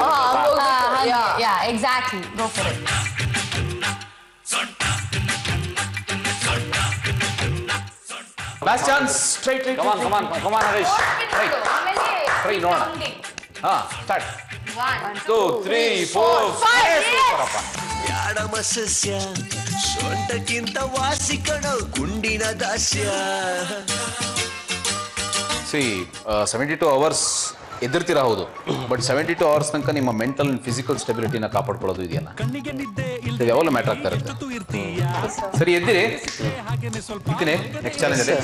yeah, exactly. Go for it. Last chance. Straight right. Come on Harish. Try ನೋಡೋಣ. ಸ್ಟಾರ್ಟ್. 1 2 3 4 5. ಯಾಡಮ ಸಸ್ಯ ಸೊಂಟಕ್ಕಿಂತ ವಾಸಿ ಕಣೋ ಗುಂಡಿನ ದಾಸ್ಯ. ಸಿ 72 hours ಎದುರ್ತೀರಾ ಹೌದು, ಬಟ್ 72 hours ತನಕ ನಿಮ್ಮ ಮೆಂಟಲ್ ಅಂಡ್ ಫಿಸಿಕಲ್ ಸ್ಟೆಬಿಲಿಟಿನ ಕಾಪಾಡ್ಕೊಳ್ಳೋದು ಇದೆಯಲ್ಲ, ಇದು ಯಾವಾಗಲೂ ಮ್ಯಾಟರ್ ಆಗ್ತಾ ಇರುತ್ತೆ. ಸರಿ ಎದ್ದಿರಿ, ಇದ್ದೀನಿ ನೆಕ್ಸ್ಟ್ ಚಾಲೆಂಜ್ ಅಲ್ಲಿ.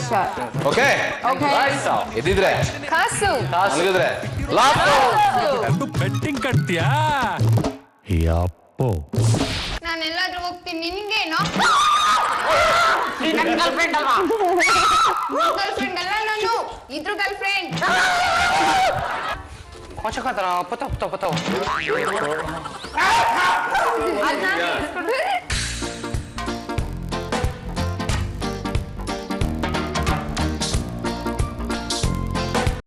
ಓಕೆ ಎದ್ದಿದ್ರೆ ಮಲಗಿದ್ರೆ ಬೆಟ್ಟಿಂಗ್ ಕಟ್ತೀಯಾ? ಯಪ್ಪೋ ನಾನೆಲ್ಲಾದ್ರೂ ಹೋಗ್ತೀನಿ, ನಿನ್ಗೇನೋ? ನನ್ನ ಗರ್ಲ್ಫ್ರೆಂಡ್ ಅಲ್ವಾ? ಗರ್ಲ್ಫ್ರೆಂಡ್ ಅಲ್ಲ ನಾನು, ಇದ್ರ ಗರ್ಲ್ಫ್ರೆಂಡ್. ಪತಾವ್